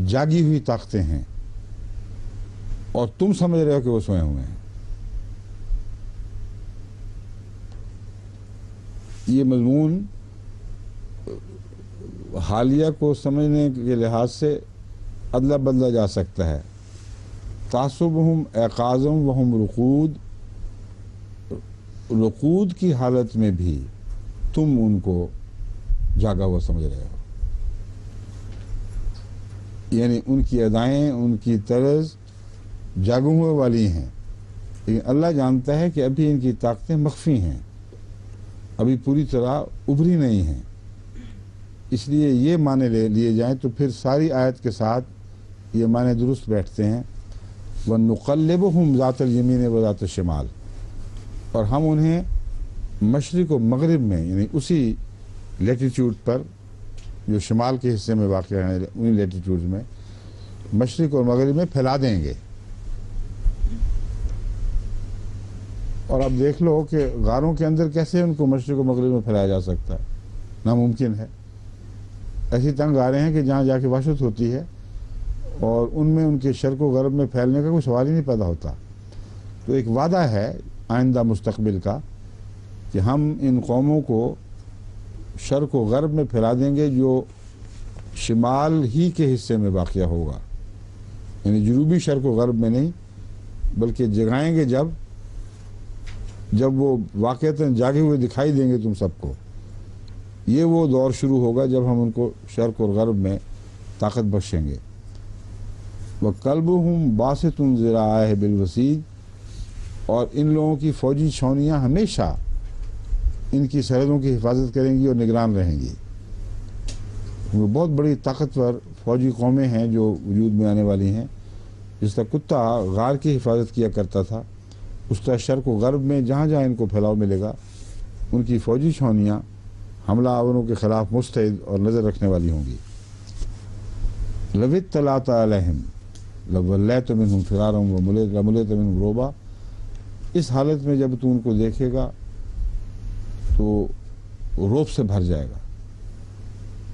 Speaker 1: جاگی ہوئی طاقتیں ہیں اور تم سمجھ رہے ہو کہ وہ سوئے ہوئے ہیں. یہ مضمون حالیہ کو سمجھنے کے لحاظ سے ادلا بدلا جا سکتا ہے. تعصبہم ایقاظم وہم رقود کی حالت میں بھی تم ان کو جاگا ہوا سمجھ رہے ہو. یعنی ان کی ادائیں، ان کی طرز جاگے ہوئے والی ہیں، لیکن اللہ جانتا ہے کہ ابھی ان کی طاقتیں مخفی ہیں، ابھی پوری طرح ابھری نہیں ہیں. اس لیے یہ معنی لے لیے جائیں تو پھر ساری آیت کے ساتھ یہ معنی درست بیٹھتے ہیں. وَنُقَلِّبُهُمْ ذَاتَ الْيَمِينِ وَذَاتَ الشِّمَالِ، اور ہم انہیں مشرق و مغرب میں یعنی اسی لیٹیٹیوڈ پر جو شمال کے حصے میں واقع ہیں انہی لیٹیٹیوڈ میں مشرق اور مغرب میں پھیلا دیں گے. اور اب دیکھ لو کہ غاروں کے اندر کیسے ان کو مشرق و مغرب میں پھیلایا جا سکتا ہے، ناممکن ہے. ایسی تنگ غاریں ہیں کہ جہاں جا کے وحشت ہوتی ہے اور ان میں ان کے شرق و غرب میں پھیلنے کا کوئی سوال ہی نہیں پیدا ہوتا. تو ایک وعدہ ہے آئندہ مستقبل کا کہ ہم ان قوموں کو شرق و غرب میں پھیلا دیں گے جو شمال ہی کے حصے میں واقع ہوگا، یعنی جنوبی شرق و غرب میں نہیں، بلکہ جگائیں گے جب وہ واقعتاً جاگے ہوئے دکھائی دیں گے تم سب کو. یہ وہ دور شروع ہوگا جب ہم ان کو شرق اور غرب میں طاقت بخشیں گے. وَقَلْبُهُمْ بَاسِطٌ ذِرَاعَيْهِ بِالْوَسِيدِ، اور ان لوگوں کی فوجی چھاؤنیاں ہمیشہ ان کی سرحدوں کی حفاظت کریں گی اور نگران رہیں گی. وہ بہت بڑی طاقتور فوجی قومیں ہیں جو وجود میں آنے والی ہیں. جس طرح کتا غار کی حفاظت کیا کرتا تھا، اس طرح شرق و غرب میں جہاں جہاں ان کو پھیلاؤ ملے گا ان کی فوجی چھاؤنیاں حملہ آوروں کے خلاف مستعد اور نظر رکھنے والی ہوں گی. لَوِ اطَّلَعْتَ عَلَيْهِمْ لَوَلَّيْتَ مِنْهُمْ فِرَارًا وَلَمُلِئْتَ مِنْهُمْ رُعْبًا. اس حالت میں جب تو ان کو دیکھے گا تو رعب سے بھر جائے گا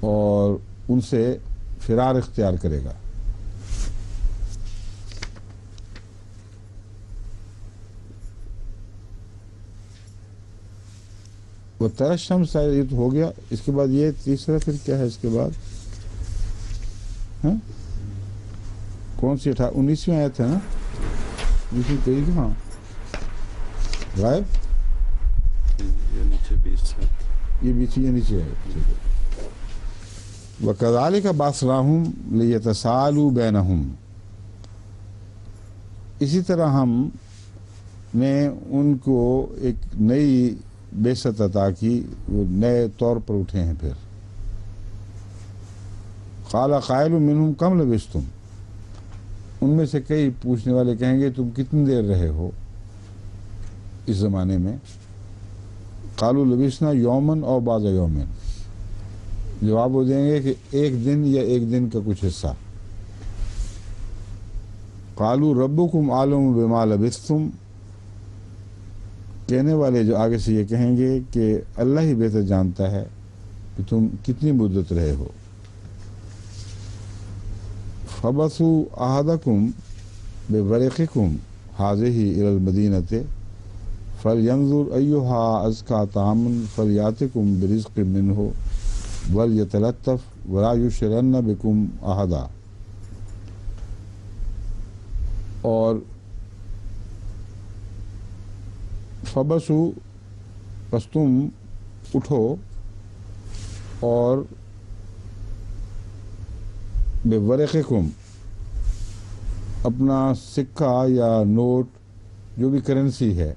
Speaker 1: اور ان سے فرار اختیار کرے گا. وہ ترشم شاید یہ تو ہو گیا. اس کے بعد یہ تیسرا پھر کیا ہے اس کے بعد؟ کون سی 19ویں آیت ہے نا؟ 19ویں پیج ہاں غائب یہ بیچ یہ نیچے ہے. وَكَذَلِكَ بَعَثْنَاهُمْ لِيَتَسَاءَلُوا بَيْنَهُمْ، اسی طرح ہم نے ان کو ایک نئی بعثت عطا کی، وہ نئے طور پر اٹھے ہیں. پھر قَالَ قَائِلٌ مِّنْهُمْ كَمْ لَبِثْتُمْ، ان میں سے کئی پوچھنے والے کہیں گے تم کتنی دیر رہے ہو اس زمانے میں. قَالُوا لَبِثْنَا يَوْمًا أَوْ بَعْضَ يَوْمٍ، جواب وہ دیں گے کہ ایک دن یا ایک دن کا کچھ حصہ. قالوا ربکم عالم بما لبثتم، کہنے والے جو آگے سے یہ کہیں گے کہ اللہ ہی بہتر جانتا ہے کہ تم کتنی مدت رہے ہو۔ فبعثوا احدکم بورقکم هذه الى المدینۃ فلینظر ایھا ازکی طعاما فلیأتکم برزق منہ ولیتلطف ولا یشرن بکم احدا۔ اور فبسو، پس تم اٹھو اور بورقکم، اپنا سکہ یا نوٹ جو بھی کرنسی ہے،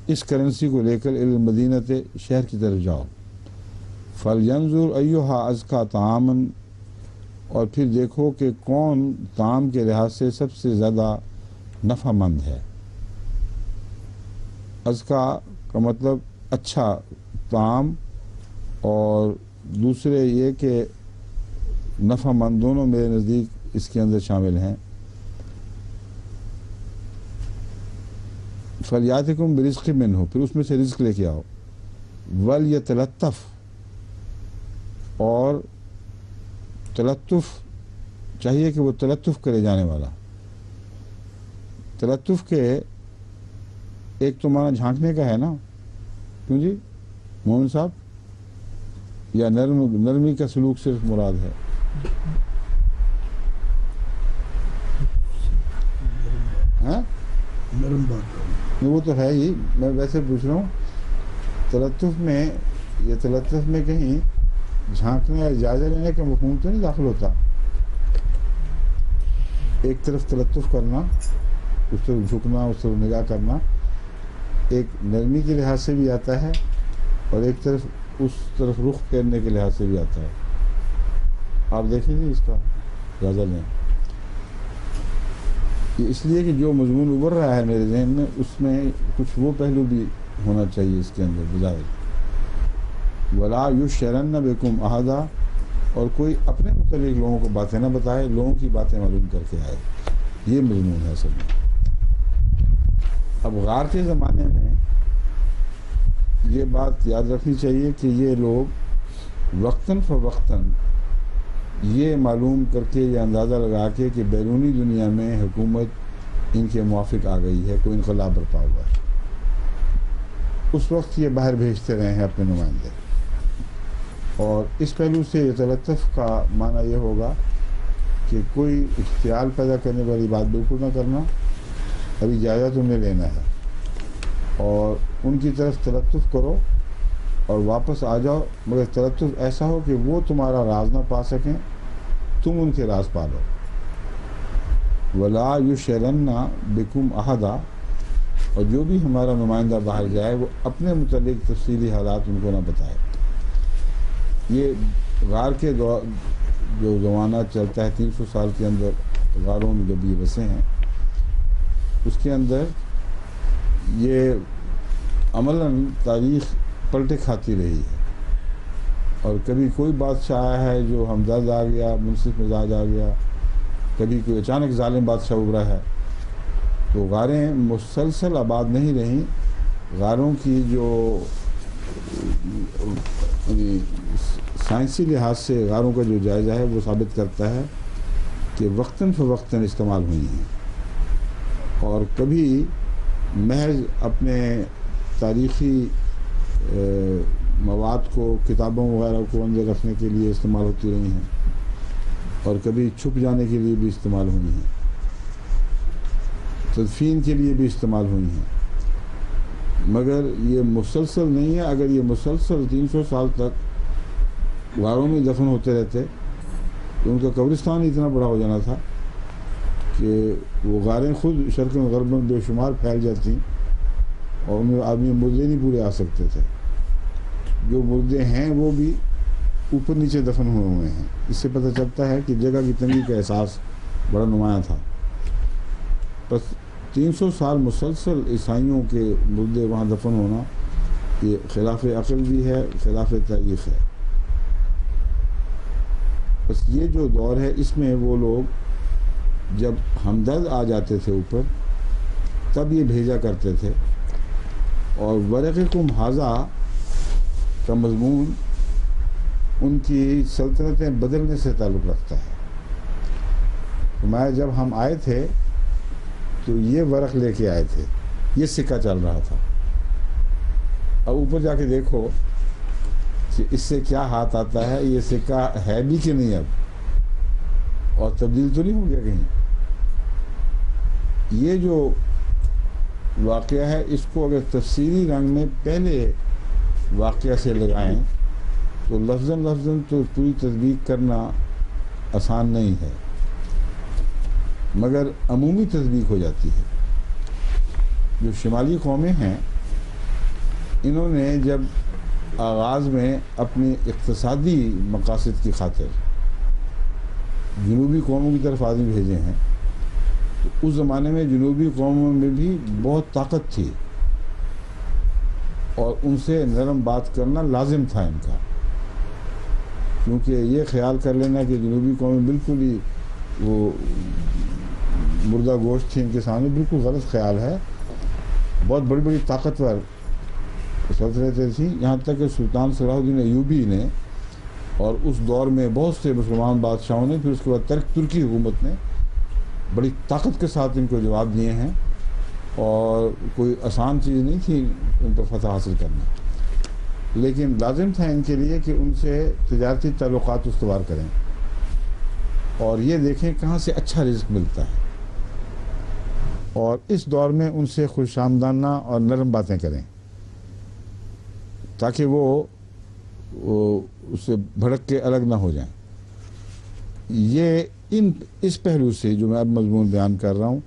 Speaker 1: اس کرنسی کو لے کر المدینۃ، شہر کی طرف جاؤ۔ فلینظر ایھا ازکی طعاما، اور پھر دیکھو کہ کون طعام کے لحاظ سے سب سے زیادہ نفع مند ہے۔ ازکا کا مطلب اچھا طعام، اور دوسرے یہ کہ نفع مند، دونوں میرے نزدیک اس کے اندر شامل ہیں۔ فلیاتکم برزق منہ، پھر اس میں سے رزق لے کے آؤ۔ ولیتلطف، اور تلطف چاہیے کہ وہ تلطف کرے جانے والا۔ تلطف کے ایک تو معنی جھانکنے کا ہے نا، کیوں جی مومن صاحب، یا نرمی کا سلوک صرف مراد ہے؟
Speaker 3: نرم بات
Speaker 1: نہیں، وہ تو ہے ہی، میں ویسے پوچھ رہا ہوں تلطف میں، یہ تلطف میں کہیں جھانکنے یا جائزہ لینے کا مفہوم تو نہیں داخل ہوتا؟ ایک طرف تلطف کرنا، اس طرف جھکنا، اس طرف نگاہ کرنا، ایک نرمی کے لحاظ سے بھی آتا ہے، اور ایک طرف اس طرف رخ پھیرنے کے لحاظ سے بھی آتا ہے۔ آپ دیکھیں گے اس کا جائزہ لیں۔ یہ اس لیے کہ جو مضمون ابھر رہا ہے میرے ذہن میں، اس میں کچھ وہ پہلو بھی ہونا چاہیے اس کے اندر بظاہر۔ ولا یشرن بکم احدا، اور کوئی اپنے متعلق لوگوں کو باتیں نہ بتائے، لوگوں کی باتیں معلوم کر کے آئے۔ یہ مضمون ہے اصل میں۔ اب غار کے زمانے میں یہ بات یاد رکھنی چاہیے کہ یہ لوگ وقتاً فوقتاً یہ معلوم کر کے، یہ اندازہ لگا کے کہ بیرونی دنیا میں حکومت ان کے موافق آ گئی ہے، کوئی انقلاب برپا ہوا ہے، اس وقت یہ باہر بھیجتے رہے ہیں اپنے نمائندے۔ اور اس پہلو سے یہ تلطف کا معنی یہ ہوگا کہ کوئی اختیال پیدا کرنے والی بات بالکل نہ کرنا، ابھی جائزہ تم نے لینا ہے، اور ان کی طرف تلطف کرو اور واپس آ جاؤ، مگر تلطف ایسا ہو کہ وہ تمہارا راز نہ پا سکیں، تم ان کے راز پا لو۔ ولا یشرن بکم احدا، اور جو بھی ہمارا نمائندہ باہر جائے وہ اپنے متعلق تفصیلی حالات ان کو نہ بتائے۔ یہ غار کے جو زمانہ چلتا ہے 300 سال کے اندر، غاروں میں جب یہ بسے ہیں، اس کے اندر یہ عملاً تاریخ پلٹے کھاتی رہی ہے، اور کبھی کوئی بادشاہ ہے جو ہمدرد آ گیا، منصف مزاج آ گیا، کبھی کوئی اچانک ظالم بادشاہ ابھرا ہے، تو غاریں مسلسل آباد نہیں رہیں۔ غاروں کی جو سائنسی لحاظ سے غاروں کا جو جائزہ ہے وہ ثابت کرتا ہے کہ وقتاً فوقتاً استعمال ہوئی ہیں، اور کبھی محض اپنے تاریخی مواد کو، کتابوں وغیرہ کو اندر رکھنے کے لیے استعمال ہوتی رہی ہیں، اور کبھی چھپ جانے کے لیے بھی استعمال ہوئی ہیں، تدفین کے لیے بھی استعمال ہوئی ہیں، مگر یہ مسلسل نہیں ہے۔ اگر یہ مسلسل 300 سال تک غاروں میں دفن ہوتے رہتے تو ان کا قبرستان اتنا بڑا ہو جانا تھا کہ وہ غاریں خود شرقاً غرباً بے شمار پھیل جاتی، اور ان میں آدمی مردے نہیں پورے آ سکتے تھے۔ جو مردے ہیں وہ بھی اوپر نیچے دفن ہوئے ہیں۔ اس سے پتہ چلتا ہے کہ جگہ کی تنگی کا احساس بڑا نمایاں تھا۔ بس 300 سال مسلسل عیسائیوں کے مردے وہاں دفن ہونا، یہ خلاف عقل بھی ہے، خلاف تاریخ ہے۔ بس یہ جو دور ہے، اس میں وہ لوگ جب ہمدرد آ جاتے تھے اوپر تب یہ بھیجا کرتے تھے، اور ورقکم ھذا کا مضمون ان کی سلطنتیں بدلنے سے تعلق رکھتا ہے۔ میں جب ہم آئے تھے تو یہ ورق لے کے آئے تھے، یہ سکہ چل رہا تھا، اب اوپر جا کے دیکھو کہ اس سے کیا ہاتھ آتا ہے، یہ سکہ ہے بھی کہ نہیں اب، اور تبدیل تو نہیں ہو گیا کہیں۔ یہ جو واقعہ ہے اس کو اگر تفسیری رنگ میں پہلے واقعہ سے لگائیں تو لفظاً تو پوری تطبیق کرنا آسان نہیں ہے، مگر عمومی تطبیق ہو جاتی ہے۔ جو شمالی قومیں ہیں انہوں نے جب آغاز میں اپنی اقتصادی مقاصد کی خاطر جنوبی قوموں کی طرف آدمی بھیجے ہیں، تو اس زمانے میں جنوبی قوموں میں بھی بہت طاقت تھی اور ان سے نرم بات کرنا لازم تھا ان کا، کیونکہ یہ خیال کر لینا کہ جنوبی قومیں بالکل ہی وہ مردہ گوشت تھی ان کے سامنے، بالکل غلط خیال ہے۔ بہت بڑی بڑی طاقتور سلطنتیں تھیں، یہاں تک کہ سلطان صلاح الدین ایوبی نے اور اس دور میں بہت سے مسلمان بادشاہوں نے، پھر اس کے بعد ترکی حکومت نے بڑی طاقت کے ساتھ ان کو جواب دیے ہیں، اور کوئی آسان چیز نہیں تھی ان پر فتح حاصل کرنا، لیکن لازم تھا ان کے لیے کہ ان سے تجارتی تعلقات استوار کریں اور یہ دیکھیں کہاں سے اچھا رزق ملتا ہے، اور اس دور میں ان سے خوش آمدانہ اور نرم باتیں کریں تاکہ وہ اس سے بھڑک کے الگ نہ ہو جائیں۔ یہ اس پہلو سے جو میں اب مضمون بیان کر رہا ہوں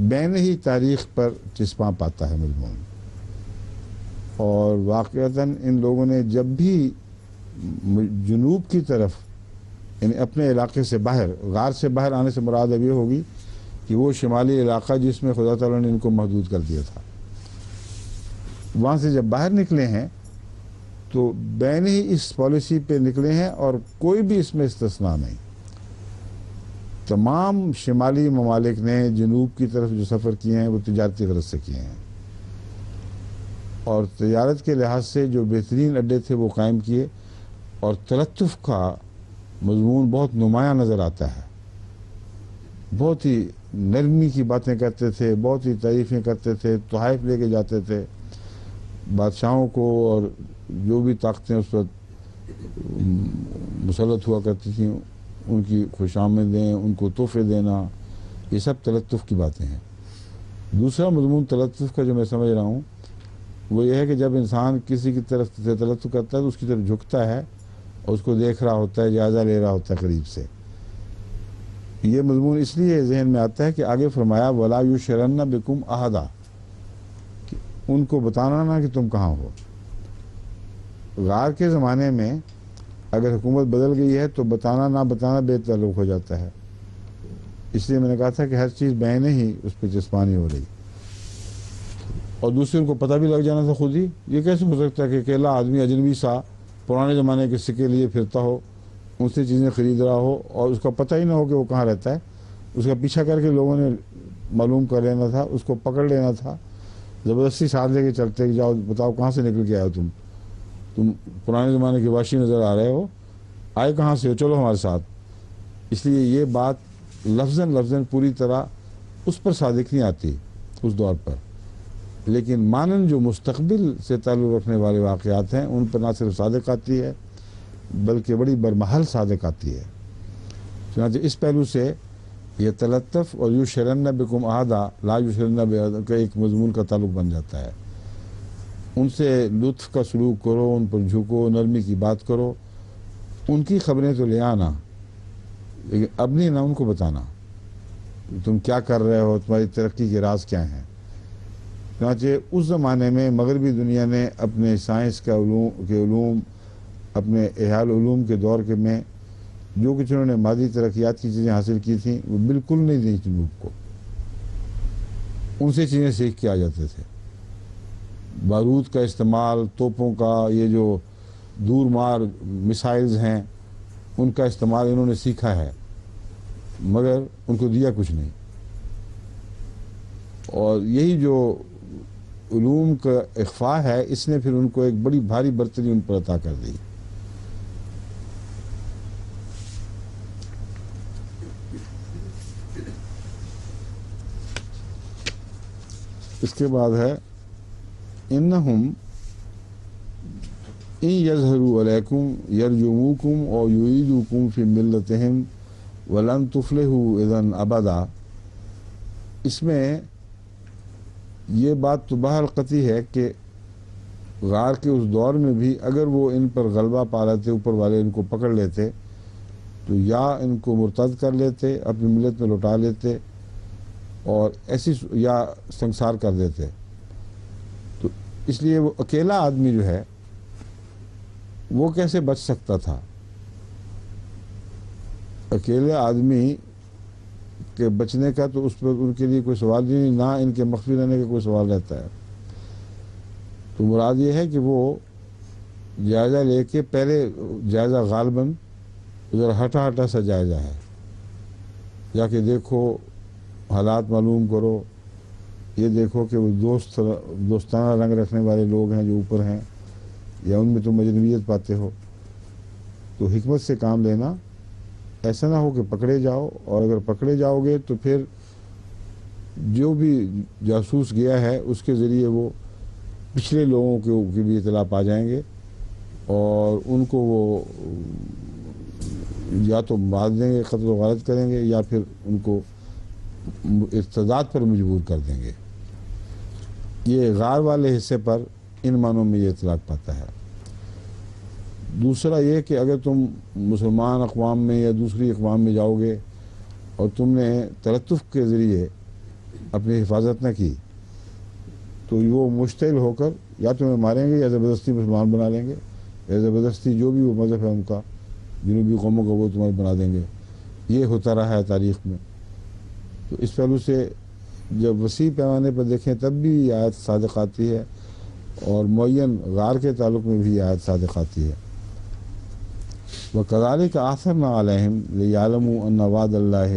Speaker 1: بین ہی تاریخ پر چسپاں پاتا ہے مضمون، اور واقعتاً ان لوگوں نے جب بھی جنوب کی طرف یعنی اپنے علاقے سے باہر، غار سے باہر آنے سے مراد اب یہ ہوگی کہ وہ شمالی علاقہ جس میں خدا تعالیٰ نے ان کو محدود کر دیا تھا، وہاں سے جب باہر نکلے ہیں تو بین ہی اس پالیسی پہ نکلے ہیں، اور کوئی بھی اس میں استثناء نہیں۔ تمام شمالی ممالک نے جنوب کی طرف جو سفر کیے ہیں وہ تجارتی غرض سے کیے ہیں، اور تجارت کے لحاظ سے جو بہترین اڈے تھے وہ قائم کیے، اور تلطف کا مضمون بہت نمایاں نظر آتا ہے۔ بہت ہی نرمی کی باتیں کرتے تھے، بہت ہی تعریفیں کرتے تھے، تحائف لے کے جاتے تھے بادشاہوں کو، اور جو بھی طاقتیں اس وقت مسلط ہوا کرتی تھیں ان کی خوش آمدیں، ان کو تحفے دینا، یہ سب تلطف کی باتیں ہیں۔ دوسرا مضمون تلطف کا جو میں سمجھ رہا ہوں وہ یہ ہے کہ جب انسان کسی کی طرف سے تلطف کرتا ہے تو اس کی طرف جھکتا ہے اور اس کو دیکھ رہا ہوتا ہے، جائزہ لے رہا ہوتا ہے قریب سے۔ یہ مضمون اس لیے ذہن میں آتا ہے کہ آگے فرمایا وَلَا يُشْعِرَنَّ بِكُمْ أَحَدًا، کہ ان کو بتانا نہ کہ تم کہاں ہو۔ غار کے زمانے میں اگر حکومت بدل گئی ہے تو بتانا نہ بتانا بے تعلق ہو جاتا ہے، اس لیے میں نے کہا تھا کہ ہر چیز بہنے ہی اس پہ چسپانی ہو رہی، اور دوسرے ان کو پتہ بھی لگ جانا تھا خود ہی۔ یہ کیسے ہو سکتا ہے کہ اکیلا آدمی اجنبی سا پرانے زمانے کے سکے لیے پھرتا ہو، ان سے چیزیں خرید رہا ہو، اور اس کا پتہ ہی نہ ہو کہ وہ کہاں رہتا ہے۔ اس کا پیچھا کر کے لوگوں نے معلوم کر لینا تھا، اس کو پکڑ لینا تھا، زبردستی ساتھ لے کے چلتے کہ جاؤ بتاؤ کہاں سے نکل کے آئے ہو، تم پرانے زمانے کے واشی نظر آ رہے ہو، آئے کہاں سے ہو، چلو ہمارے ساتھ۔ اس لیے یہ بات لفظاً پوری طرح اس پر صادق نہیں آتی اس دور پر، لیکن مانن جو مستقبل سے تعلق رکھنے والے واقعات ہیں ان پر نہ صرف صادق آتی ہے بلکہ بڑی برمحل صادق آتی ہے۔ چنانچہ اس پہلو سے یہ تلطف اور یُشْعِرَنَّ بِكُمْ أَحَدًا لا یُشْعِرَنَّ بِأَحَدٍ کا ایک مضمون کا تعلق بن جاتا ہے۔ ان سے لطف کا سلوک کرو، ان پر جھکو، نرمی کی بات کرو، ان کی خبریں تو لے آنا، لیکن اب نہیں نہ ان کو بتانا تم کیا کر رہے ہو، تمہاری ترقی کے راز کیا ہیں۔ چنانچہ اس زمانے میں مغربی دنیا نے اپنے سائنس کے علوم اپنے احیاء العلوم کے دور کے میں جو کچھ انہوں نے مادی ترقیات کی چیزیں حاصل کی تھیں وہ بالکل نہیں دیں جنوب کو، ان سے چیزیں سیکھ کے آ جاتے تھے۔ بارود کا استعمال، توپوں کا، یہ جو دور مار میسائلز ہیں ان کا استعمال انہوں نے سیکھا ہے، مگر ان کو دیا کچھ نہیں. اور یہی جو علوم کا اخفاء ہے اس نے پھر ان کو ایک بڑی بھاری برتری ان پر عطا کر دی. اس کے بعد ہے انہم ان یظہروا علیکم یرجموکم او یعیدوکم فی ملتہم ولن تفلحوا اذا ابدا. اس میں یہ بات تو بہر قطعی ہے کہ غار کے اس دور میں بھی اگر وہ ان پر غلبہ پا لیتے، اوپر والے ان کو پکڑ لیتے، تو یا ان کو مرتد کر لیتے، اپنی ملت میں لوٹا لیتے، اور ایسی یا سنسار کر دیتے. تو اس لیے وہ اکیلا آدمی جو ہے وہ کیسے بچ سکتا تھا؟ اکیلے آدمی کے بچنے کا تو اس پر ان کے لیے کوئی سوال نہیں، نہ ان کے مخفی رہنے کا کوئی سوال رہتا ہے. تو مراد یہ ہے کہ وہ جائزہ لے کے پہلے جائزہ غالباً ذرا ہٹا سا جائزہ ہے، جا کے دیکھو، حالات معلوم کرو، یہ دیکھو کہ وہ دوستانہ رنگ رکھنے والے لوگ ہیں جو اوپر ہیں یا ان میں تم اجنبیت پاتے ہو. تو حکمت سے کام لینا، ایسا نہ ہو کہ پکڑے جاؤ، اور اگر پکڑے جاؤ گے تو پھر جو بھی جاسوس گیا ہے اس کے ذریعے وہ پچھلے لوگوں کے بھی اطلاع پا جائیں گے، اور ان کو وہ یا تو مار دیں گے، قتل و غارت کریں گے، یا پھر ان کو ارتداد پر مجبور کر دیں گے. یہ غار والے حصے پر ان معنوں میں یہ اطلاق پاتا ہے. دوسرا یہ کہ اگر تم مسلمان اقوام میں یا دوسری اقوام میں جاؤ گے اور تم نے تلطف کے ذریعے اپنی حفاظت نہ کی، تو وہ مشتعل ہو کر یا تمہیں ماریں گے یا زبردستی مسلمان بنا لیں گے، یا زبردستی جو بھی وہ مذہب ہے ان کا جنوبی قوموں کا وہ تمہیں بنا دیں گے. یہ ہوتا رہا ہے تاریخ میں. تو اس پہلو سے جب وسیع پیمانے پر دیکھیں تب بھی یہ آیت صادق آتی ہے، اور معین غار کے تعلق میں بھی یہ آیت صادق آتی ہے. وَكَذَلِكَ أَعْثَرْنَا عَلَيْهِمْ لِيَعْلَمُوا أَنَّ وَعْدَ اللَّهِ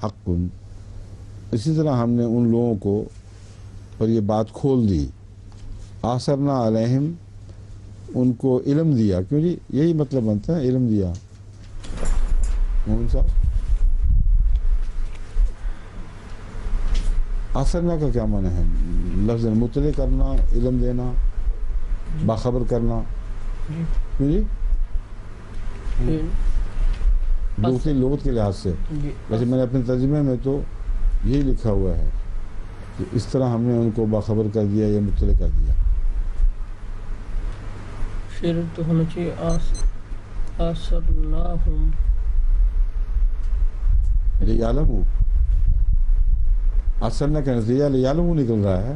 Speaker 1: حَقٌّ. اسی طرح ہم نے ان لوگوں کو پر یہ بات کھول دی. آثرنا علیہم، ان کو علم دیا. کیوں جی؟ یہی مطلب بنتا ہے علم دیا. مومن صاحب، آثرنا کا کیا معنی ہے؟ لفظ مطلع کرنا، علم دینا، باخبر کرنا. کیوں جی؟ لغت کے لحاظ سے. ویسے میں نے اپنے ترجمے میں تو یہی لکھا ہوا ہے کہ اس طرح ہم نے ان کو باخبر کر دیا یا مطلع کر دیا.
Speaker 3: پھر تو ہونا چاہیے آثرناہم
Speaker 1: لیعلموا. آثرنا کا نتیجہ لیعلموا نکل رہا ہے.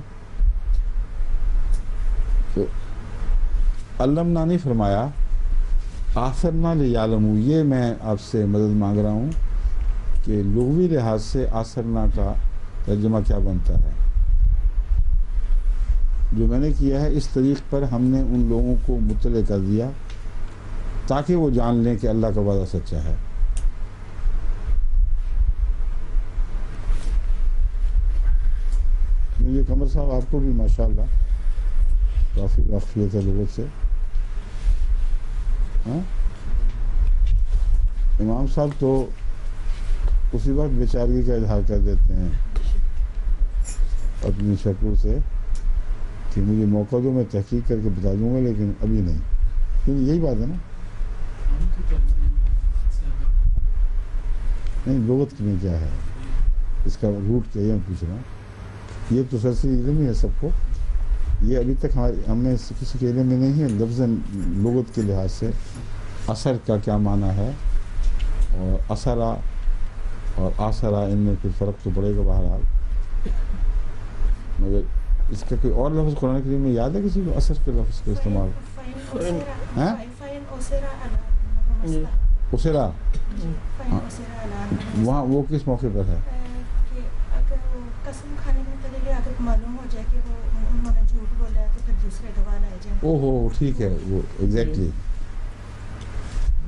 Speaker 1: تو علمنا نہیں فرمایا، آثرنا لیعلموا. یہ میں آپ سے مدد مانگ رہا ہوں کہ لغوی لحاظ سے آثرنا کا ترجمہ کیا بنتا ہے. جو میں نے کیا ہے اس طریق پر ہم نے ان لوگوں کو مطلع کر دیا تاکہ وہ جان لیں کہ اللہ کا وعدہ سچا ہے. یہ قمر صاحب آپ کو بھی ماشاءاللہ کافی واقفیت ہے لغت سے. امام صاحب تو اسی وقت بیچارگی کا اظہار کر دیتے ہیں اپنی شکل سے کہ مجھے موقع دو، میں تحقیق کر کے بتا دوں گا، لیکن ابھی نہیں. کیونکہ یہی بات ہے نا. نہیں، لغت میں کیا ہے، اس کا روٹ کیا ہے، میں پوچھ رہا ہوں. یہ تو سرسری علم ہی ہے سب کو. یہ ابھی تک ہم نے کسی کے علم میں نہیں ہے لفظ لغت کے لحاظ سے اثر کا کیا معنی ہے، اور اثرا اور آثرا ان میں کوئی فرق تو پڑے گا بہرحال. مگر اس کا کوئی اور لفظ قرآن کریم میں یاد ہے کسی کو اثر کے لفظ کا استعمال؟ اسرا، وہاں وہ کس موقع پر ہے؟
Speaker 4: قسم کھانے میں پہلے اگر معلوم ہو جائے کہ وہ انہوں نے جھوٹ بولا ہے تو پھر دوسرے گواہ لائے جائیں.
Speaker 1: اوہ ٹھیک ہے، وہ ایگزیکٹلی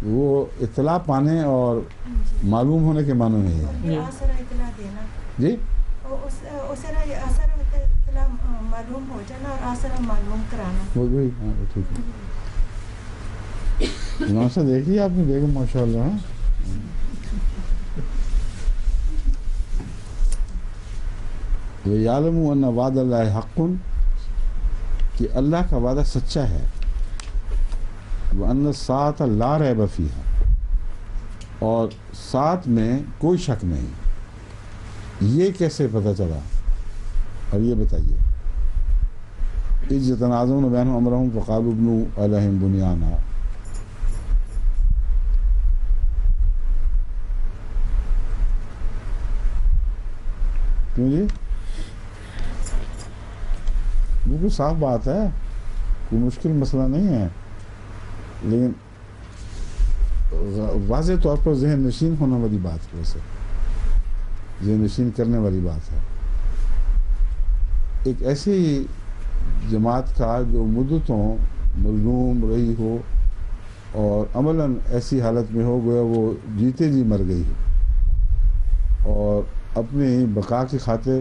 Speaker 1: وہ اطلاع پانے اور معلوم ہونے کے معنی میں ہے.
Speaker 4: یہ اثر اطلاع دینا
Speaker 1: جی
Speaker 4: اثر اطلاع معلوم ہو جانا اور اثر معلوم کرانا.
Speaker 1: وہی ہاں ٹھیک ہے. امام صاحب دیکھیے آپ نے بیگم ماشاء اللہ. وَيَعْلَمُ أَنَّ وَعْدَ اللَّهِ حَقٌّ کہ اللہ کا وعدہ سچا ہے. وَأَنَّ السَّاعَةَ لَا رَيْبَ فِيهَا اور ساتھ میں کوئی شک نہیں. یہ کیسے پتہ چلا؟ اور یہ بتائیے. اِذْ يَتَنَازَعُونَ بَيْنَهُمْ أَمْرَهُمْ فَقَالُوا ابْنُوا عَلَيْهِمْ بُنْيَانًا. کیوں جی؟ بالکل صاف بات ہے، کوئی مشکل مسئلہ نہیں ہے، لیکن واضح طور پر ذہن نشین ہونے والی بات ہے. ویسے ذہن نشین کرنے والی بات ہے. ایک ایسی جماعت کا جو مدتوں مظلوم رہی ہو اور عملاً ایسی حالت میں ہو گیا وہ جیتے جی مر گئی ہو اور اپنی بقا کی خاطر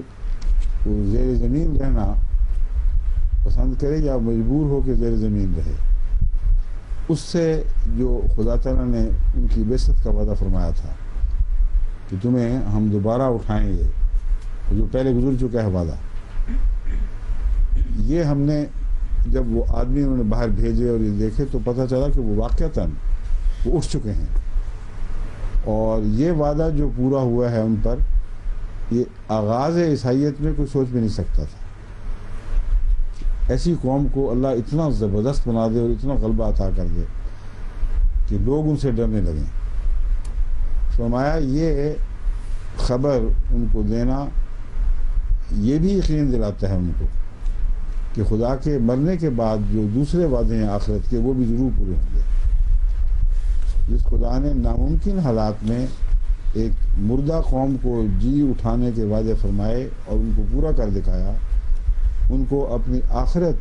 Speaker 1: وہ زیر زمین رہنا پسند کرے یا مجبور ہو کے زیر زمین رہے. اس سے جو خدا تعالیٰ نے ان کی بعثت کا وعدہ فرمایا تھا کہ تمہیں ہم دوبارہ اٹھائیں گے، جو پہلے گزر چکا ہے وعدہ، یہ ہم نے جب وہ آدمی انہوں نے باہر بھیجے اور یہ دیکھے تو پتہ چلا کہ وہ واقعتاً وہ اٹھ چکے ہیں. اور یہ وعدہ جو پورا ہوا ہے ان پر، یہ آغاز عیسائیت میں کوئی سوچ بھی نہیں سکتا تھا. ایسی قوم کو اللہ اتنا زبردست بنا دے اور اتنا غلبہ عطا کر دے کہ لوگ ان سے ڈرنے لگیں. فرمایا یہ خبر ان کو دینا یہ بھی یقین دلاتا ہے ان کو کہ خدا کے مرنے کے بعد جو دوسرے وعدے ہیں آخرت کے وہ بھی ضرور پورے ہوں گے. جس خدا نے ناممکن حالات میں ایک مردہ قوم کو جی اٹھانے کے وعدے فرمائے اور ان کو پورا کر دکھایا، ان کو اپنی آخرت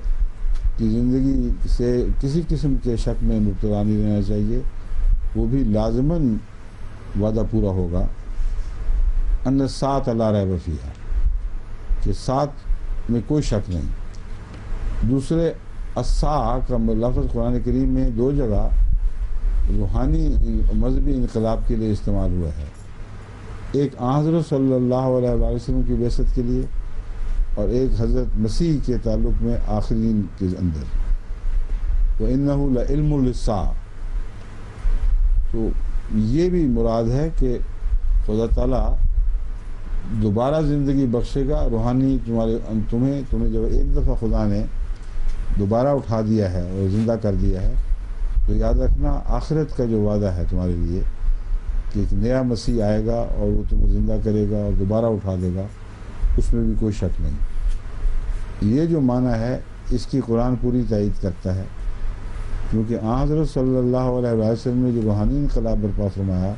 Speaker 1: کی زندگی سے کسی قسم کے شک میں مبتلا نہیں رہنا چاہیے. وہ بھی لازماً وعدہ پورا ہوگا. ان الساعۃ لا ریب فیہا کہ ساتھ میں کوئی شک نہیں. دوسرے الساعہ کا لفظ قرآن کریم میں دو جگہ روحانی مذہبی انقلاب کے لیے استعمال ہوا ہے. ایک حضرت صلی اللہ علیہ وسلم کی بعثت کے لیے اور ایک حضرت مسیح کے تعلق میں آخرین کے اندر. وَإِنَّهُ لَعِلْمٌ لِلسَّاعَةِ تو یہ بھی مراد ہے کہ خدا تعالیٰ دوبارہ زندگی بخشے گا روحانی تمہیں جب ایک دفعہ خدا نے دوبارہ اٹھا دیا ہے اور زندہ کر دیا ہے تو یاد رکھنا آخرت کا جو وعدہ ہے تمہارے لیے کہ ایک نیا مسیح آئے گا اور وہ تمہیں زندہ کرے گا اور دوبارہ اٹھا دے گا، اس میں بھی کوئی شک نہیں. یہ جو معنی ہے اس کی قرآن پوری تائید کرتا ہے، کیونکہ حضرت صلی اللہ علیہ وسلم نے جو روحانی انقلاب برپا فرمایا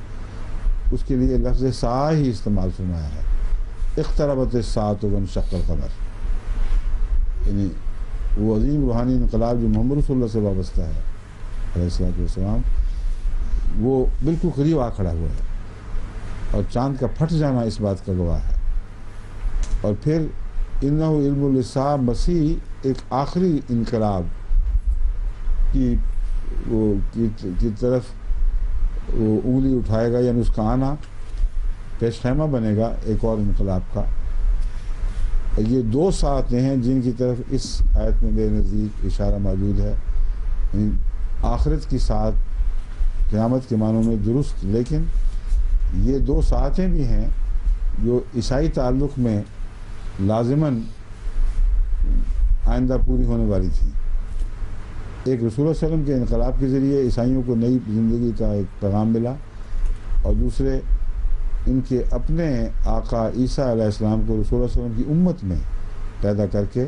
Speaker 1: اس کے لیے لفظ ساعہ ہی استعمال فرمایا ہے. اقتربت الساعۃ وانشق القمر، یعنی وہ عظیم روحانی انقلاب جو محمد رسول اللہ سے وابستہ ہے علیہ الصلوۃ والسلام، وہ بالکل قریب آ کھڑا ہوا ہے اور چاند کا پھٹ جانا اس بات کا گواہ ہے. اور پھر انہ علم للساعہ مسیح ایک آخری انقلاب کی طرف وہ انگلی اٹھائے گا، یعنی اس کا آنا پیش خیمہ بنے گا ایک اور انقلاب کا. یہ دو ساعتیں ہیں جن کی طرف اس آیت میں میرے نزدیک اشارہ موجود ہے. یعنی آخرت کی ساعت قیامت کے معنوں میں درست، لیکن یہ دو ساعتیں بھی ہیں جو عیسائی تعلق میں لازماً آئندہ پوری ہونے والی تھی. ایک رسول اللہ علیہ وسلم کے انقلاب کے ذریعے عیسائیوں کو نئی زندگی کا ایک پیغام ملا، اور دوسرے ان کے اپنے آقا عیسیٰ علیہ السلام کو رسول اللہ علیہ وسلم کی امت میں پیدا کر کے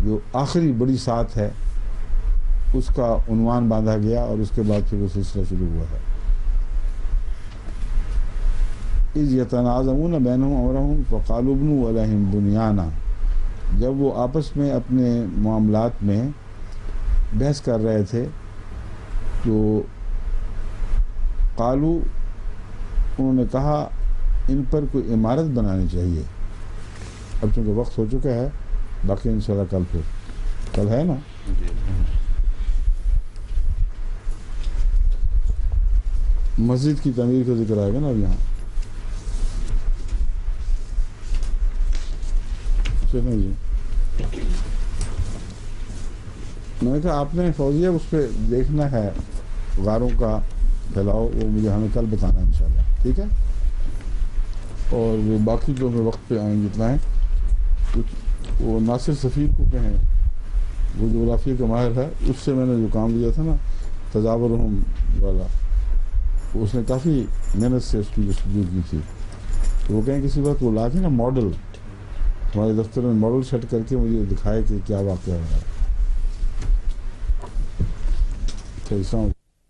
Speaker 1: جو آخری بڑی ساعت ہے اس کا عنوان باندھا گیا، اور اس کے بعد پھر وہ سلسلہ شروع ہوا ہے. اِذْ يَتَنَازَعُونَ بَيْنَهُمْ أَمْرَهُمْ فَقَالُوا ابْنُوا عَلَيْهِمْ بُنْيَانًا جب وہ آپس میں اپنے معاملات میں بحث کر رہے تھے تو قالو انہوں نے کہا ان پر کوئی عمارت بنانی چاہیے. اب چونکہ وقت ہو چکا ہے، باقی انشاءاللہ کل ہے نا. مسجد کی تعمیر کا ذکر آئے گا نا اب یہاں. چلیں جی، میں نے کہا آپ نے فوزیہ اس پہ دیکھنا ہے غاروں کا پھیلاؤ، وہ مجھے ہمیں کل بتانا ہے انشاءاللہ، ٹھیک ہے. اور وہ باقی جو ہمیں وقت پہ آئیں جتنا ہے، کچھ وہ ناصر سفیر کو کہیں، وہ جغرافیہ کا ماہر ہے، اس سے میں نے جو کام لیا تھا نا تجاورہم والا، اس نے کافی محنت سے اس کی جستجو کی تھی. تو وہ کہیں کسی وقت وہ لا کے نا ماڈل ہمارے دفتر میں ماڈل سیٹ کر کے مجھے دکھائے کہ کیا واقعہ ہو رہا ہے.